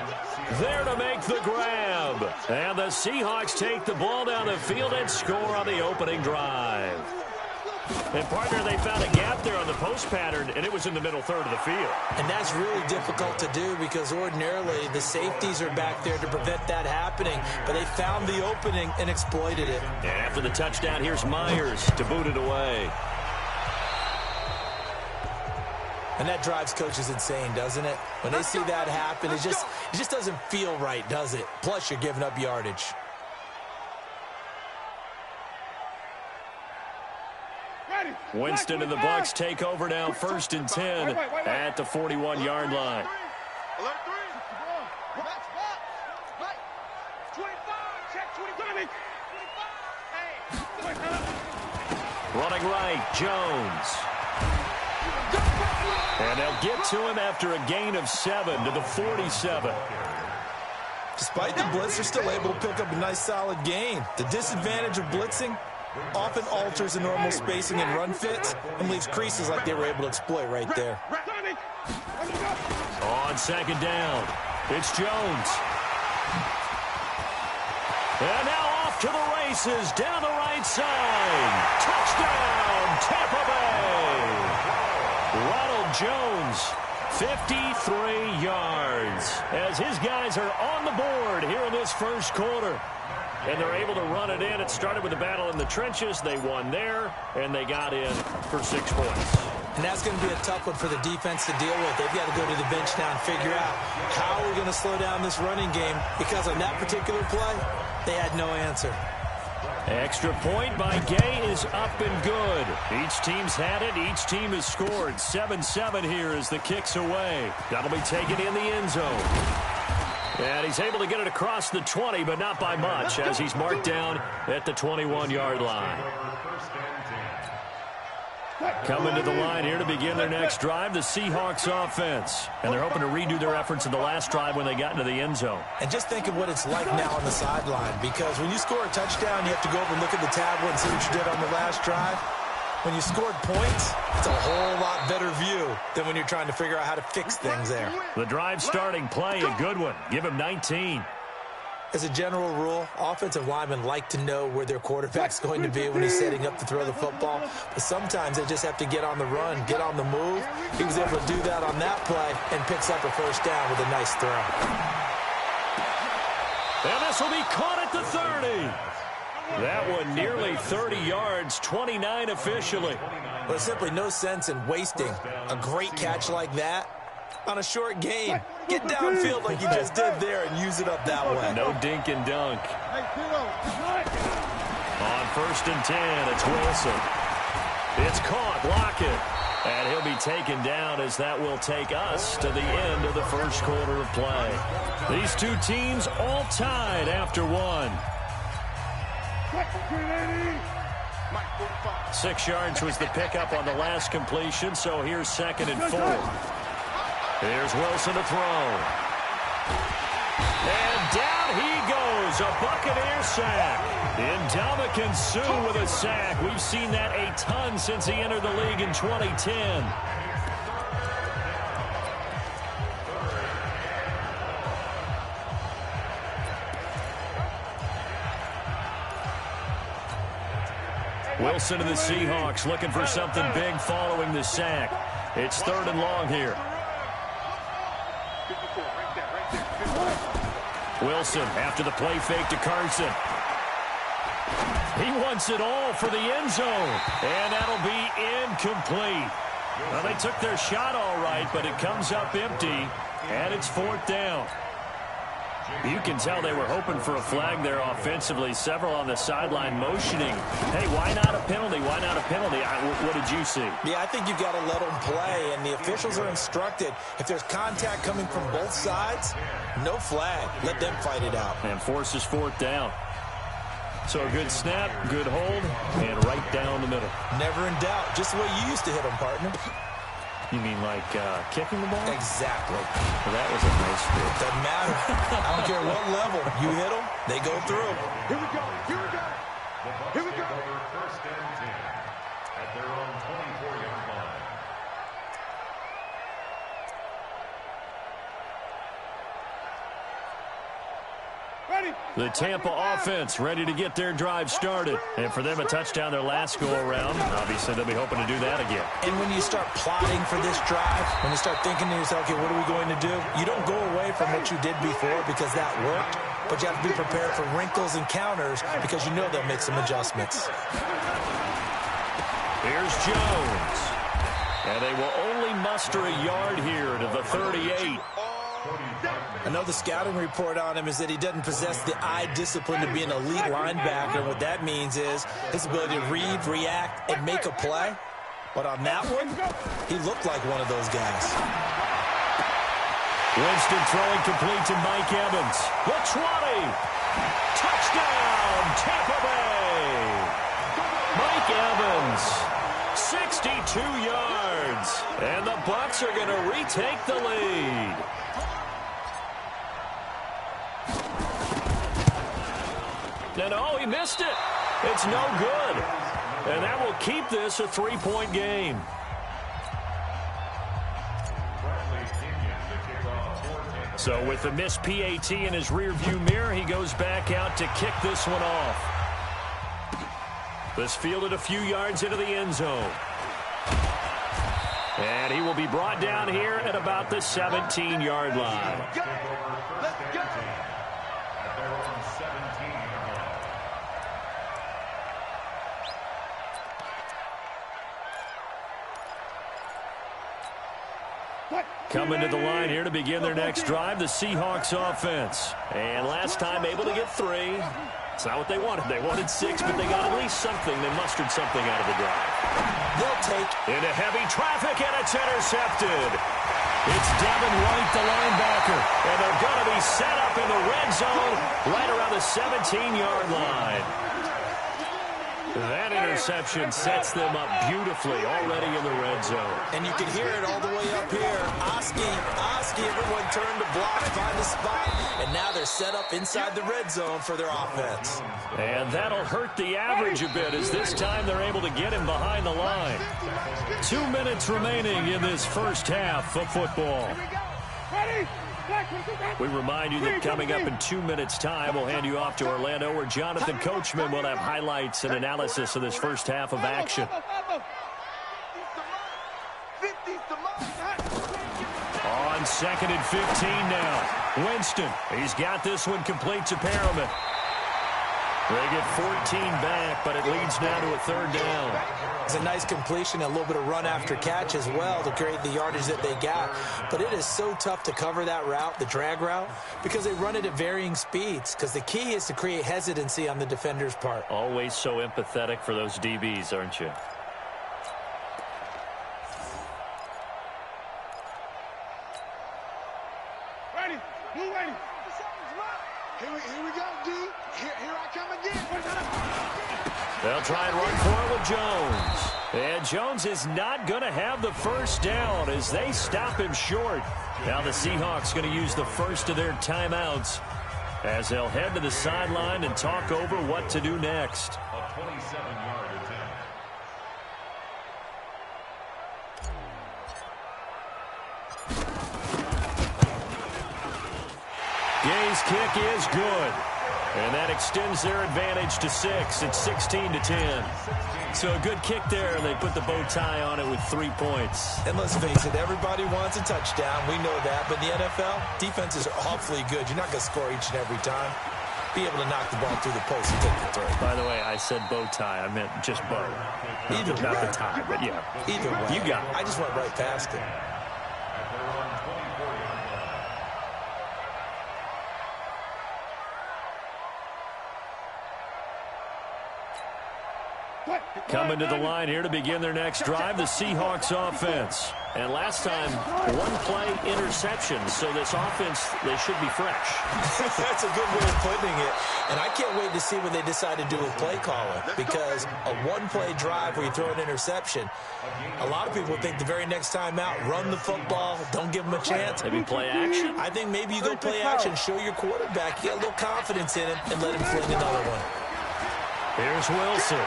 there to make the grab. And the Seahawks take the ball down the field and score on the opening drive. And, partner, they found a gap there on the post pattern, and it was in the middle third of the field. And that's really difficult to do because ordinarily the safeties are back there to prevent that happening. But they found the opening and exploited it. And after the touchdown, here's Myers to boot it away. And that drives coaches insane, doesn't it? When they see that happen, it just doesn't feel right, does it? Plus, you're giving up yardage. Winston and the Bucs take over now, first and 10 at the 41-yard line. Running right, Jones. And they'll get to him after a gain of 7 to the 47. Despite the blitz, they're still able to pick up a nice solid gain. The disadvantage of blitzing often alters the normal spacing and run fits and leaves creases like they were able to exploit right there. On second down, it's Jones. And now off to the races, down the right side. Touchdown, Tampa Bay. Ronald Jones, 53 yards, as his guys are on the board here in this first quarter. And they're able to run it in. It started with a battle in the trenches. They won there, and they got in for 6 points. And that's going to be a tough one for the defense to deal with. They've got to go to the bench now and figure out how we're going to slow down this running game, because on that particular play, they had no answer. Extra point by Gay is up and good. Each team's had it. Each team has scored. 7-7 here as the kick's away. That'll be taken in the end zone. And he's able to get it across the 20, but not by much, as he's marked down at the 21-yard line. Coming to the line here to begin their next drive, the Seahawks offense. And they're hoping to redo their efforts in the last drive when they got into the end zone. And just think of what it's like now on the sideline, because when you score a touchdown, you have to go over and look at the tablet and see what you did on the last drive. When you scored points, it's a whole lot better view than when you're trying to figure out how to fix things there. The drive starting play, a good one. Give him 19. As a general rule, offensive linemen like to know where their quarterback's going to be when he's setting up to throw the football. But sometimes they just have to get on the run, get on the move. He was able to do that on that play and picks up a first down with a nice throw. And this will be caught at the 30. That one nearly 30 yards, 29 officially. Well, there's simply no sense in wasting a great catch like that on a short gain. Get downfield like you just did there and use it up that way. No dink and dunk. On 1st and 10, it's Wilson. It's caught, Lockett. And he'll be taken down as that will take us to the end of the first quarter of play. These two teams all tied after one. 6 yards was the pickup on the last completion, so here's 2nd and 4. Here's Wilson to throw. And down he goes, a Buccaneer sack. Ndamukong Suh with a sack. We've seen that a ton since he entered the league in 2010. Wilson and the Seahawks looking for something big following the sack. It's 3rd and long here. Wilson after the play fake to Carson. He wants it all for the end zone. And that'll be incomplete. Well, they took their shot all right, but it comes up empty. And it's 4th down. You can tell they were hoping for a flag there offensively. Several on the sideline motioning. Hey, why not a penalty? Why not a penalty? What did you see? Yeah, I think you've got to let them play, and the officials are instructed. If there's contact coming from both sides, no flag. Let them fight it out. And forces 4th down. So a good snap, good hold, and right down the middle. Never in doubt. Just the way you used to hit them, partner. You mean like kicking the ball? Exactly. Well, that was a nice fit. Doesn't matter. I don't care what level. You hit them, they go through. Here we go. Here we go. Here we go. 1st and 10 at their own 24-yard line. The Tampa offense ready to get their drive started. And for them, a touchdown their last go-around. Obviously, they'll be hoping to do that again. And when you start plotting for this drive, when you start thinking to yourself, okay, what are we going to do? You don't go away from what you did before because that worked, but you have to be prepared for wrinkles and counters because you know they'll make some adjustments. Here's Jones. And they will only muster a yard here to the 38. I know the scouting report on him is that he doesn't possess the eye discipline to be an elite linebacker. And what that means is his ability to read, react, and make a play. But on that one, he looked like one of those guys. Winston throwing complete to Mike Evans. The 20. Touchdown, Tampa Bay. Mike Evans, 62 yards. And the Bucs are going to retake the lead. And oh, he missed it. It's no good. And that will keep this a 3-point game. So with the missed PAT in his rearview mirror, he goes back out to kick this one off. This fielded a few yards into the end zone. And he will be brought down here at about the 17-yard line. Let's go. Coming to the line here to begin their next drive, the Seahawks offense. And last time able to get 3. It's not what they wanted. They wanted 6, but they got at least something. They mustered something out of the drive. They'll take into heavy traffic, and it's intercepted. It's Devin White, the linebacker, and they're going to be set up in the red zone right around the 17-yard line. That interception sets them up beautifully already in the red zone. And you can hear it all the way up here. Oski, everyone turned to block, find a spot, and now they're set up inside the red zone for their offense. And that'll hurt the average a bit as this time they're able to get him behind the line. 2 minutes remaining in this first half of football. We remind you that coming up in 2 minutes' time, we'll hand you off to Orlando, where Jonathan Coachman will have highlights and analysis of this first half of action. On 2nd and 15 now. Winston, he's got this one complete to Perriman. They get 14 back, but it leads now to a 3rd down. It's a nice completion, a little bit of run after catch as well to create the yardage that they got. But it is so tough to cover that route, the drag route, because they run it at varying speeds. Because the key is to create hesitancy on the defender's part. Always so empathetic for those DBs, aren't you? Ready, move ready. Here we go, D. Here I come again. They'll try and run for it with Jones. And Jones is not going to have the first down as they stop him short. Now the Seahawks going to use the first of their timeouts as they'll head to the sideline and talk over what to do next. A 27-yard attempt. Gay's kick is good. And that extends their advantage to 6. It's 16-10. So a good kick there. They put the bow tie on it with 3 points. And let's face it, everybody wants a touchdown. We know that. But in the NFL, defenses are awfully good. You're not going to score each and every time. Be able to knock the ball through the post and take the throw. By the way, I said bow tie. I meant just bow. Either not way. the tie, but yeah. Either way. You got it. I just went right past it. At their own 24-yard line. Coming to the line here to begin their next drive, the Seahawks offense. And last time, 1-play interception. So this offense, they should be fresh. That's a good way of putting it. And I can't wait to see what they decide to do with play calling. Because a 1-play drive where you throw an interception, a lot of people think the very next time out, run the football, don't give them a chance. Maybe play action? I think maybe you go play action, show your quarterback, you get a little confidence in him, and let him fling another one. Here's Wilson.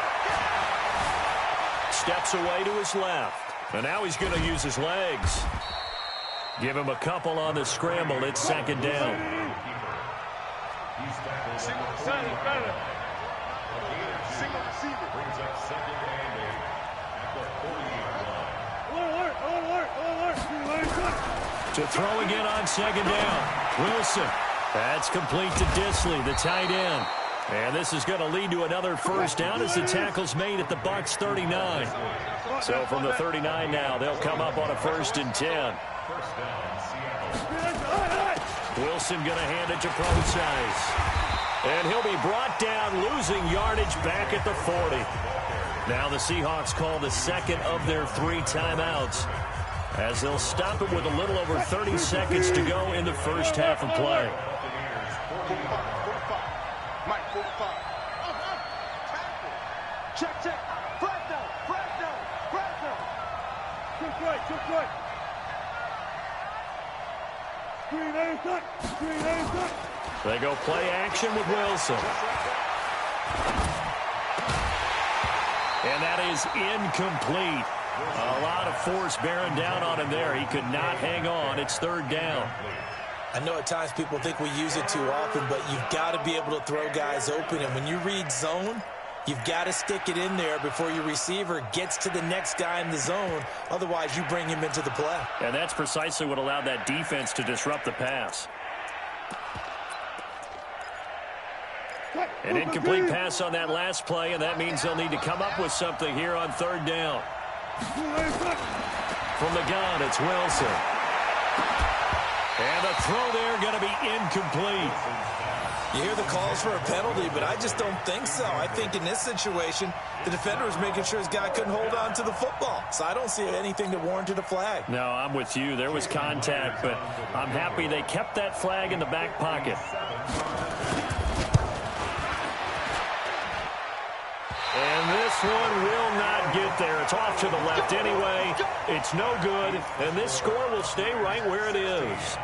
Steps away to his left. And now he's going to use his legs. Give him a couple on the scramble. It's 2nd down. Single receiver. Brings up 2nd and 8 at the 40-yard line. To throw again on 2nd down. Wilson. That's complete to Disley, the tight end. And this is going to lead to another first down as the tackle's made at the Bucs 39. So from the 39 now, they'll come up on a 1st and 10. First down, Seattle. Wilson going to hand it to Procise. And he'll be brought down, losing yardage back at the 40. Now the Seahawks call the 2nd of their 3 timeouts as they'll stop it with a little over 30 seconds to go in the first half of play. Mike, 45. Check. Fresno. Took right. Screen A. They go play action with Wilson. And that is incomplete. A lot of force bearing down on him there. He could not hang on. It's 3rd down. I know at times people think we use it too often, but you've got to be able to throw guys open. And when you read zone, you've got to stick it in there before your receiver gets to the next guy in the zone. Otherwise, you bring him into the play. And that's precisely what allowed that defense to disrupt the pass. An incomplete pass on that last play, and that means they'll need to come up with something here on third down. From the gun, it's Wilson. And the throw there going to be incomplete. You hear the calls for a penalty, but I just don't think so. I think in this situation, the defender was making sure his guy couldn't hold on to the football. So I don't see anything that warranted a flag. No, I'm with you. There was contact, but I'm happy they kept that flag in the back pocket. And this one will not get there. It's off to the left anyway. It's no good, and this score will stay right where it is.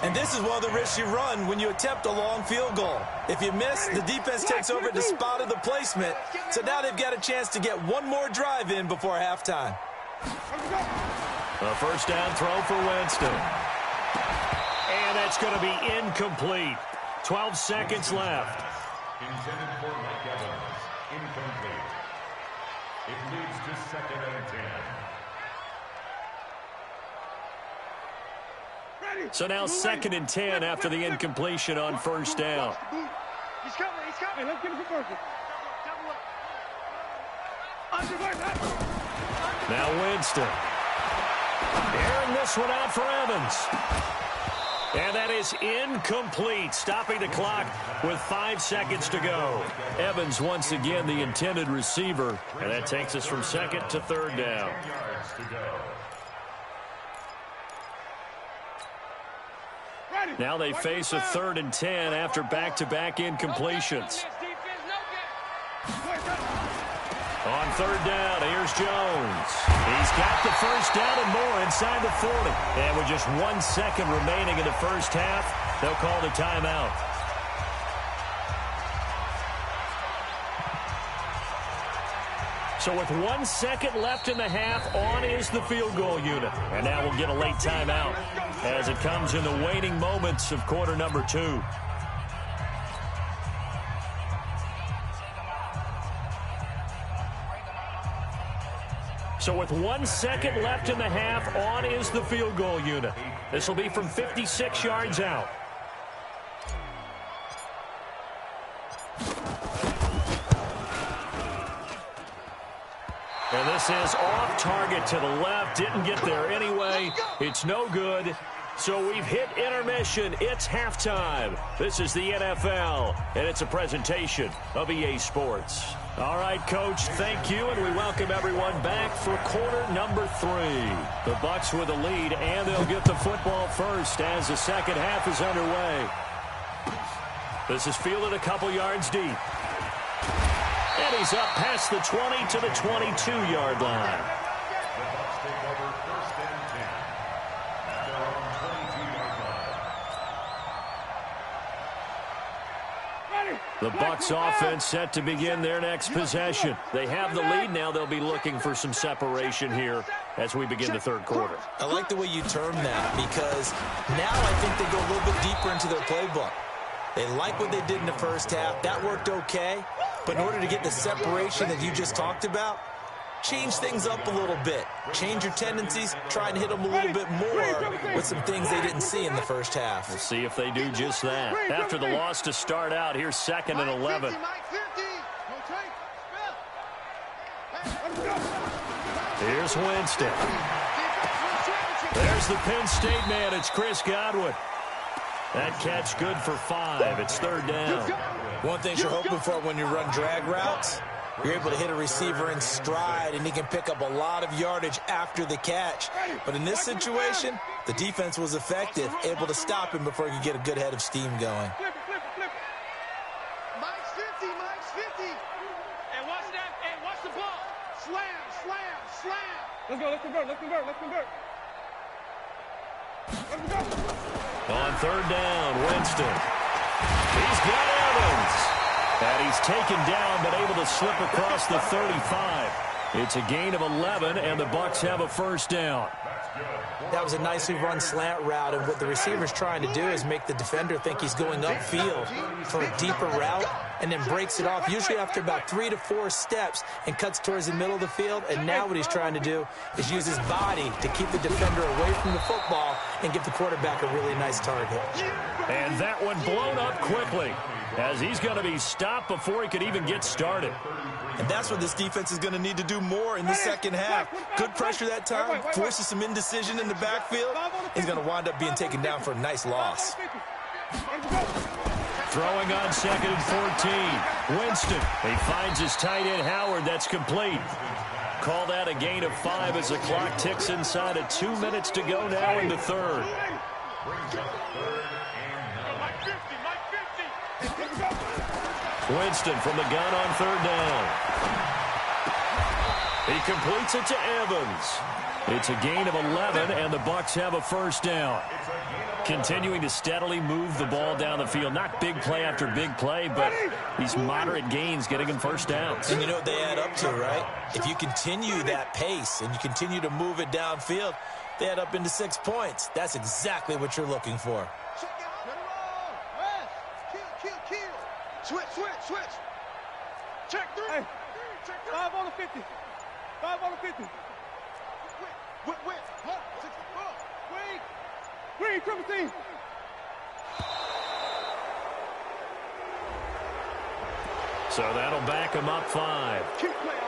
And this is one of the risks you run when you attempt a long field goal. If you miss, the defense takes over at the spot of the placement. So now they've got a chance to get one more drive in before halftime. A first down throw for Winston. And that's going to be incomplete. 12 seconds left. Intended for Mike Evans. Incomplete. It leads to 2nd and 10. So now 2nd and 10 after the incompletion on first down. He's coming. Let's get him converted. Now Winston. Airing this one out for Evans. And that is incomplete, stopping the clock with 5 seconds to go. Evans once again the intended receiver, and that takes us from 2nd to 3rd down. Now they face a 3rd and 10 after back-to-back incompletions. On 3rd down, here's Jones. He's got the first down and more inside the 40. And with just 1 second remaining in the first half, they'll call the timeout. So with 1 second left in the half, on is the field goal unit. And now we'll get a late timeout as it comes in the waning moments of quarter number 2. So with 1 second left in the half, on is the field goal unit. This will be from 56 yards out. And this is off target to the left. Didn't get there anyway. It's no good. So we've hit intermission. It's halftime. This is the NFL, and it's a presentation of EA Sports. All right, Coach, thank you, and we welcome everyone back for quarter number 3. The Bucs with the lead, and they'll get the football first as the second half is underway. This is fielded a couple yards deep. And he's up past the 20 to the 22-yard line. The Bucs take over 1st and 10 at their own 22-yard line. The Bucs offense set to begin their next possession. They have the lead now. They'll be looking for some separation here as we begin the 3rd quarter. I like the way you term that because now I think they go a little bit deeper into their playbook. They like what they did in the first half. That worked okay. But in order to get the separation that you just talked about, change things up a little bit. Change your tendencies. Try and hit them a little bit more with some things they didn't see in the first half. We'll see if they do just that. After the loss to start out, here's 2nd and 11. Here's Winston. There's the Penn State man. It's Chris Godwin. That catch good for 5. It's 3rd down. One thing you're hoping for when you run drag routes, you're able to hit a receiver in stride, and he can pick up a lot of yardage after the catch. But in this situation, the defense was effective, able to stop him before he could get a good head of steam going. Mike's 50. And watch that. And watch the ball. Slam. Let's convert. On 3rd down, Winston. He's got Evans. And he's taken down, but able to slip across the 35. It's a gain of 11, and the Bucs have a first down. That was a nicely run slant route, and what the receiver's trying to do is make the defender think he's going upfield for a deeper route, and then breaks it off, usually after about 3 to 4 steps, and cuts towards the middle of the field. And now what he's trying to do is use his body to keep the defender away from the football and give the quarterback a really nice target. And that one blown up quickly, as he's going to be stopped before he could even get started. And that's what this defense is going to need to do more in the second half. Good pressure that time, forces some indecision in the backfield. He's going to wind up being taken down for a nice loss. Throwing on 2nd and 14. Winston. He finds his tight end, Howard. That's complete. Call that a gain of 5 as the clock ticks inside of 2 minutes to go now in the third. Winston from the gun on 3rd down. He completes it to Evans. It's a gain of 11, and the Bucs have a first down. Continuing to steadily move the ball down the field. Not big play after big play, but these moderate gains getting them first downs. And you know what they add up to, right? If you continue that pace and you continue to move it downfield, they add up into 6 points. That's exactly what you're looking for. Switch. Check 3. Hey, 5 on the 50. 5 on the 50. Wait. Wait, triple team. So that'll back him up 5. Keep playing.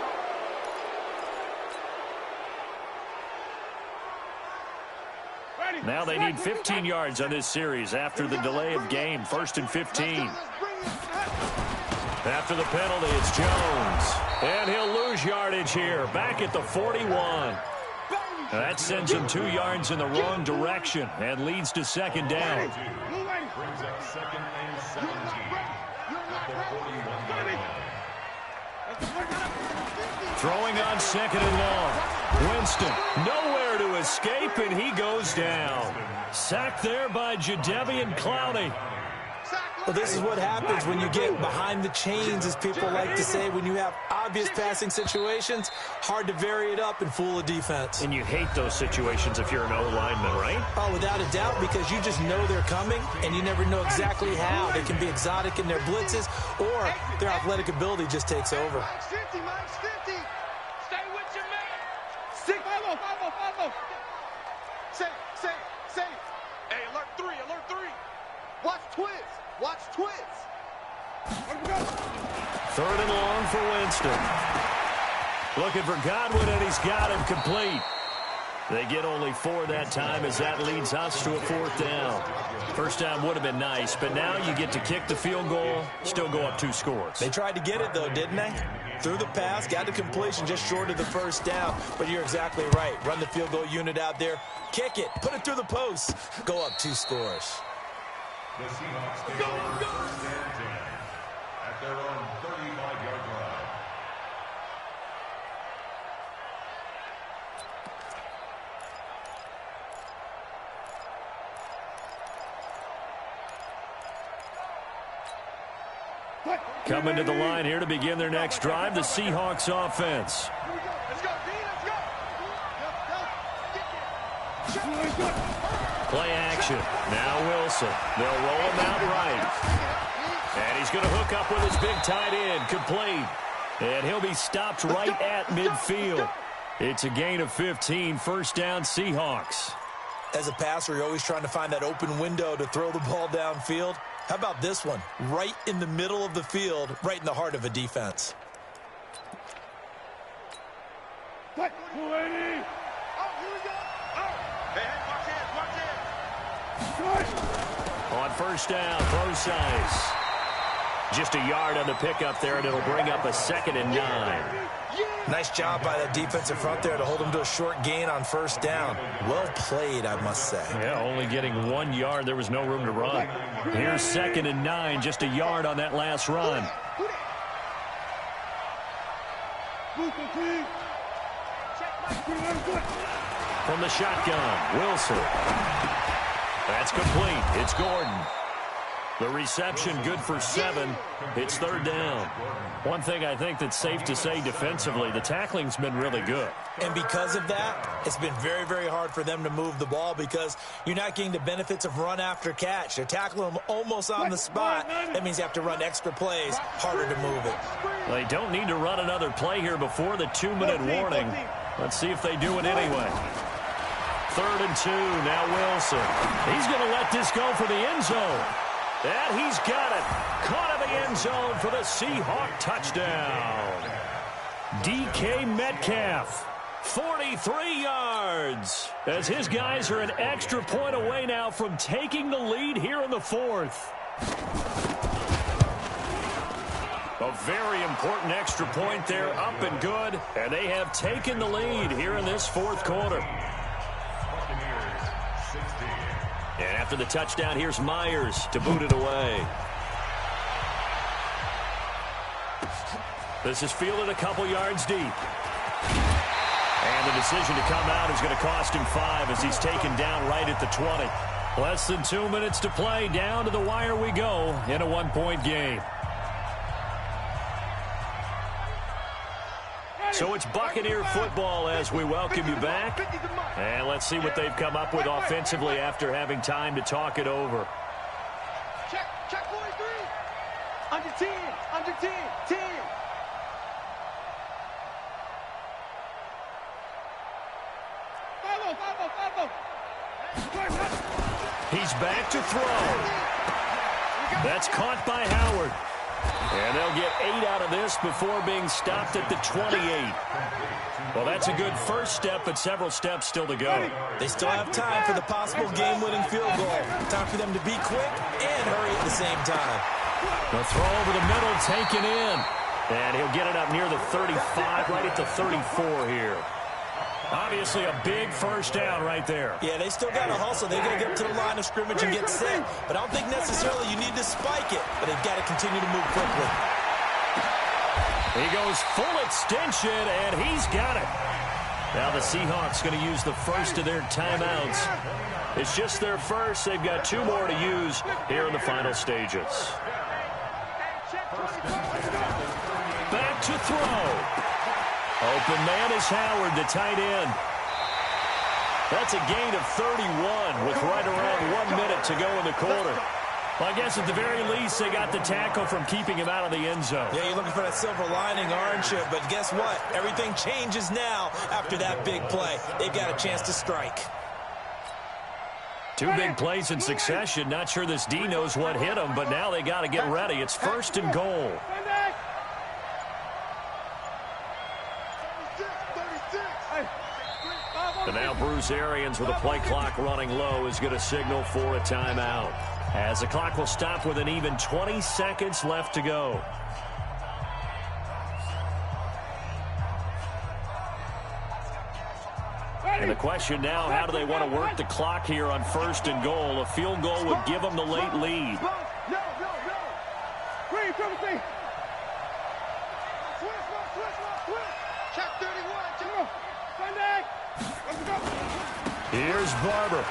Now they need 15 yards on this series after the delay of game. 1st and 15. After the penalty, it's Jones. And he'll lose yardage here. Back at the 41. That sends him 2 yards in the wrong direction and leads to 2nd down. Brings up 2nd and 17 at the 41 line. Throwing on 2nd and long. Winston nowhere to escape, and he goes down. Sacked there by Jadeveon Clowney. Well, this is what happens when you get behind the chains, as people like to say. When you have obvious passing situations, hard to vary it up and fool a defense. And you hate those situations if you're an O-lineman, right? Oh, without a doubt, because you just know they're coming, and you never know exactly how. They can be exotic in their blitzes, or their athletic ability just takes over. Mike's 50. Stay with your man. 6. 5-0. Say. Hey, alert 3. Watch twins. 3rd and long for Winston. Looking for Godwin, and he's got him complete. They get only 4 that time, as that leads us to a 4th down. First down would have been nice, but now you get to kick the field goal, still go up 2 scores. They tried to get it, though, didn't they? Threw the pass, got the completion just short of the first down. But you're exactly right. Run the field goal unit out there, kick it, put it through the post, go up 2 scores. The Seahawks take over 1st and 10 at their own 35-yard line. Coming to the line here to begin their next drive, the Seahawks offense. Let's go, D. Play action. Now Wilson. They'll roll him out right. And he's going to hook up with his big tight end. Complete. And he'll be stopped right at midfield. It's a gain of 15. First down, Seahawks. As a passer, you're always trying to find that open window to throw the ball downfield. How about this one? Right in the middle of the field, right in the heart of a defense. On first down, throw size. Just a yard on the pickup there, and it'll bring up a 2nd and 9. Nice job by the defensive front there to hold him to a short gain on first down. Well played, I must say. Yeah, only getting 1 yard. There was no room to run. Here's 2nd and 9, just a yard on that last run. From the shotgun, Wilson. That's complete. It's Gordon. The reception good for 7. It's third down. One thing I think that's safe to say defensively, the tackling's been really good. And because of that, it's been very, very hard for them to move the ball because you're not getting the benefits of run after catch. They're tackling them almost on the spot. That means you have to run extra plays, harder to move it. They don't need to run another play here before the 2-minute warning. Let's see if they do it anyway. 3rd and 2, now Wilson. He's going to let this go for the end zone. And he's got it. Caught in the end zone for the Seahawk touchdown. DK Metcalf, 43 yards. As his guys are an extra point away now from taking the lead here in the 4th. A very important extra point there, up and good. And they have taken the lead here in this 4th quarter. And after the touchdown, here's Myers to boot it away. This is fielded a couple yards deep. And the decision to come out is going to cost him 5 as he's taken down right at the 20. Less than 2 minutes to play. Down to the wire we go in a 1-point game. So it's Buccaneer football as we welcome you back. And let's see what they've come up with offensively after having time to talk it over. Check 43. Under 10. Under 10. 10. He's back to throw. That's caught by Howard. And they'll get 8 out of this before being stopped at the 28. Well, that's a good first step, but several steps still to go. They still have time for the possible game-winning field goal. Time for them to be quick and hurry at the same time. The throw over the middle taken in. And he'll get it up near the 35, right at the 34 here. Obviously a big first down right there. Yeah, they still got to hustle. They've got to get up to the line of scrimmage and get set. But I don't think necessarily you need to spike it. But they've got to continue to move quickly. He goes full extension, and he's got it. Now the Seahawks going to use the first of their timeouts. It's just their first. They've got 2 more to use here in the final stages. Back to throw. Open man is Howard, the tight end. That's a gain of 31 with right around 1 minute to go in the quarter. Well, I guess at the very least, they got the tackle from keeping him out of the end zone. Yeah, you're looking for that silver lining, aren't you? But guess what? Everything changes now after that big play. They've got a chance to strike. 2 big plays in succession. Not sure this D knows what hit him, but now they got to get ready. It's 1st and goal. And now Bruce Arians with a play clock running low is going to signal for a timeout. As the clock will stop with an even 20 seconds left to go. And the question now, how do they want to work the clock here on 1st and goal? A field goal would give them the late lead. Here's Barber.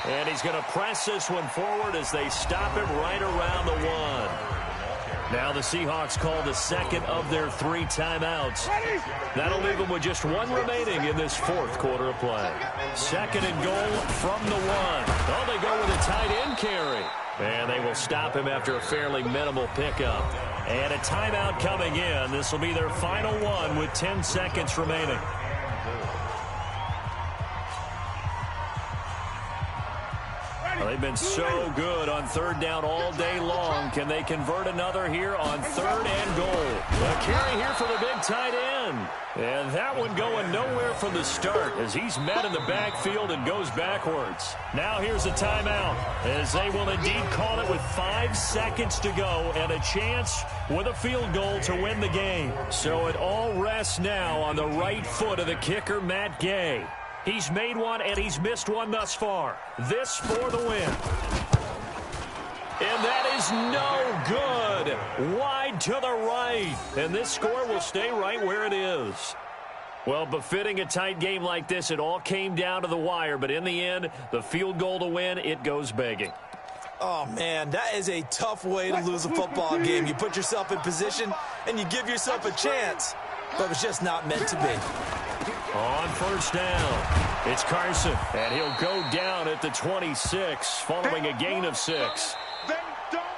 And he's going to press this one forward as they stop him right around the 1. Now the Seahawks call the second of their 3 timeouts. That'll leave them with just 1 remaining in this 4th quarter of play. 2nd and goal from the 1. Oh, they go with a tight end carry. And they will stop him after a fairly minimal pickup. And a timeout coming in. This will be their final one with 10 seconds remaining. Well, they've been so good on 3rd down all day long. Can they convert another here on 3rd and goal? A carry here for the big tight end. And that one going nowhere from the start as he's met in the backfield and goes backwards. Now here's a timeout as they will indeed call it with 5 seconds to go and a chance with a field goal to win the game. So it all rests now on the right foot of the kicker, Matt Gay. He's made one and he's missed one thus far. This for the win. And that is no good. Wide to the right. And this score will stay right where it is. Well, befitting a tight game like this, it all came down to the wire. But in the end, the field goal to win, it goes begging. Oh, man, that is a tough way to lose a football game. You put yourself in position, and you give yourself a chance, but it's just not meant to be. On first down, it's Carson, and he'll go down at the 26 following a gain of 6.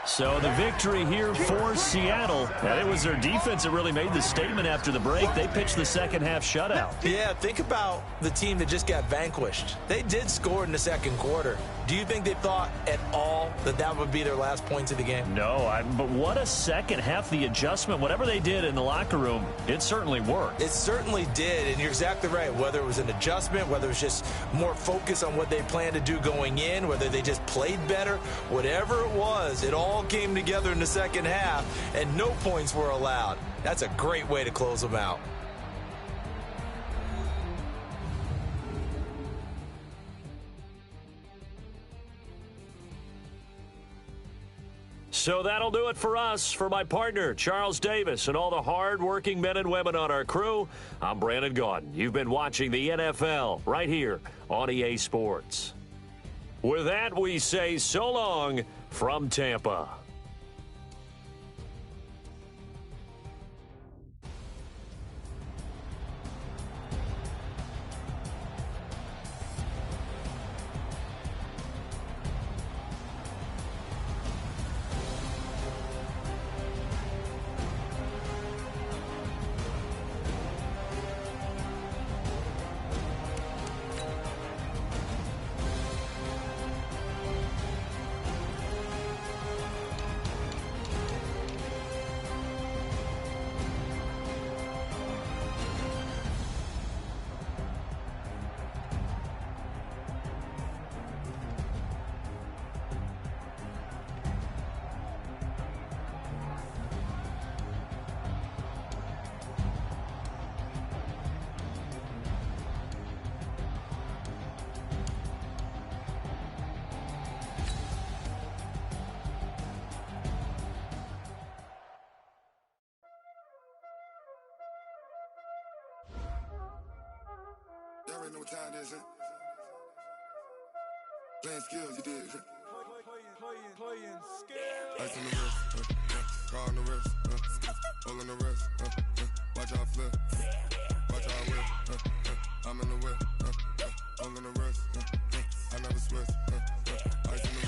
So the victory here for Seattle, and it was their defense that really made the statement after the break. They pitched the second half shutout. Yeah, think about the team that just got vanquished. They did score in the second quarter. Do you think they thought at all that that would be their last points of the game? No, but what a second half, the adjustment, whatever they did in the locker room, it certainly worked. It certainly did, and you're exactly right. Whether it was an adjustment, whether it was just more focus on what they planned to do going in, whether they just played better, whatever it was, it all came together in the second half, and no points were allowed. That's a great way to close them out. So that'll do it for us. For my partner, Charles Davis, and all the hard-working men and women on our crew, I'm Brandon Gaudin. You've been watching the NFL right here on EA Sports. With that, we say so long from Tampa. Y'all already know what time it is, huh? Playing skills, you did. Playing skills. Ice on the wrist, car on the wrist, hole in the wrist, watch out flip, watch out whip, I'm in the whip, hole in the wrist, I never switch, ice on the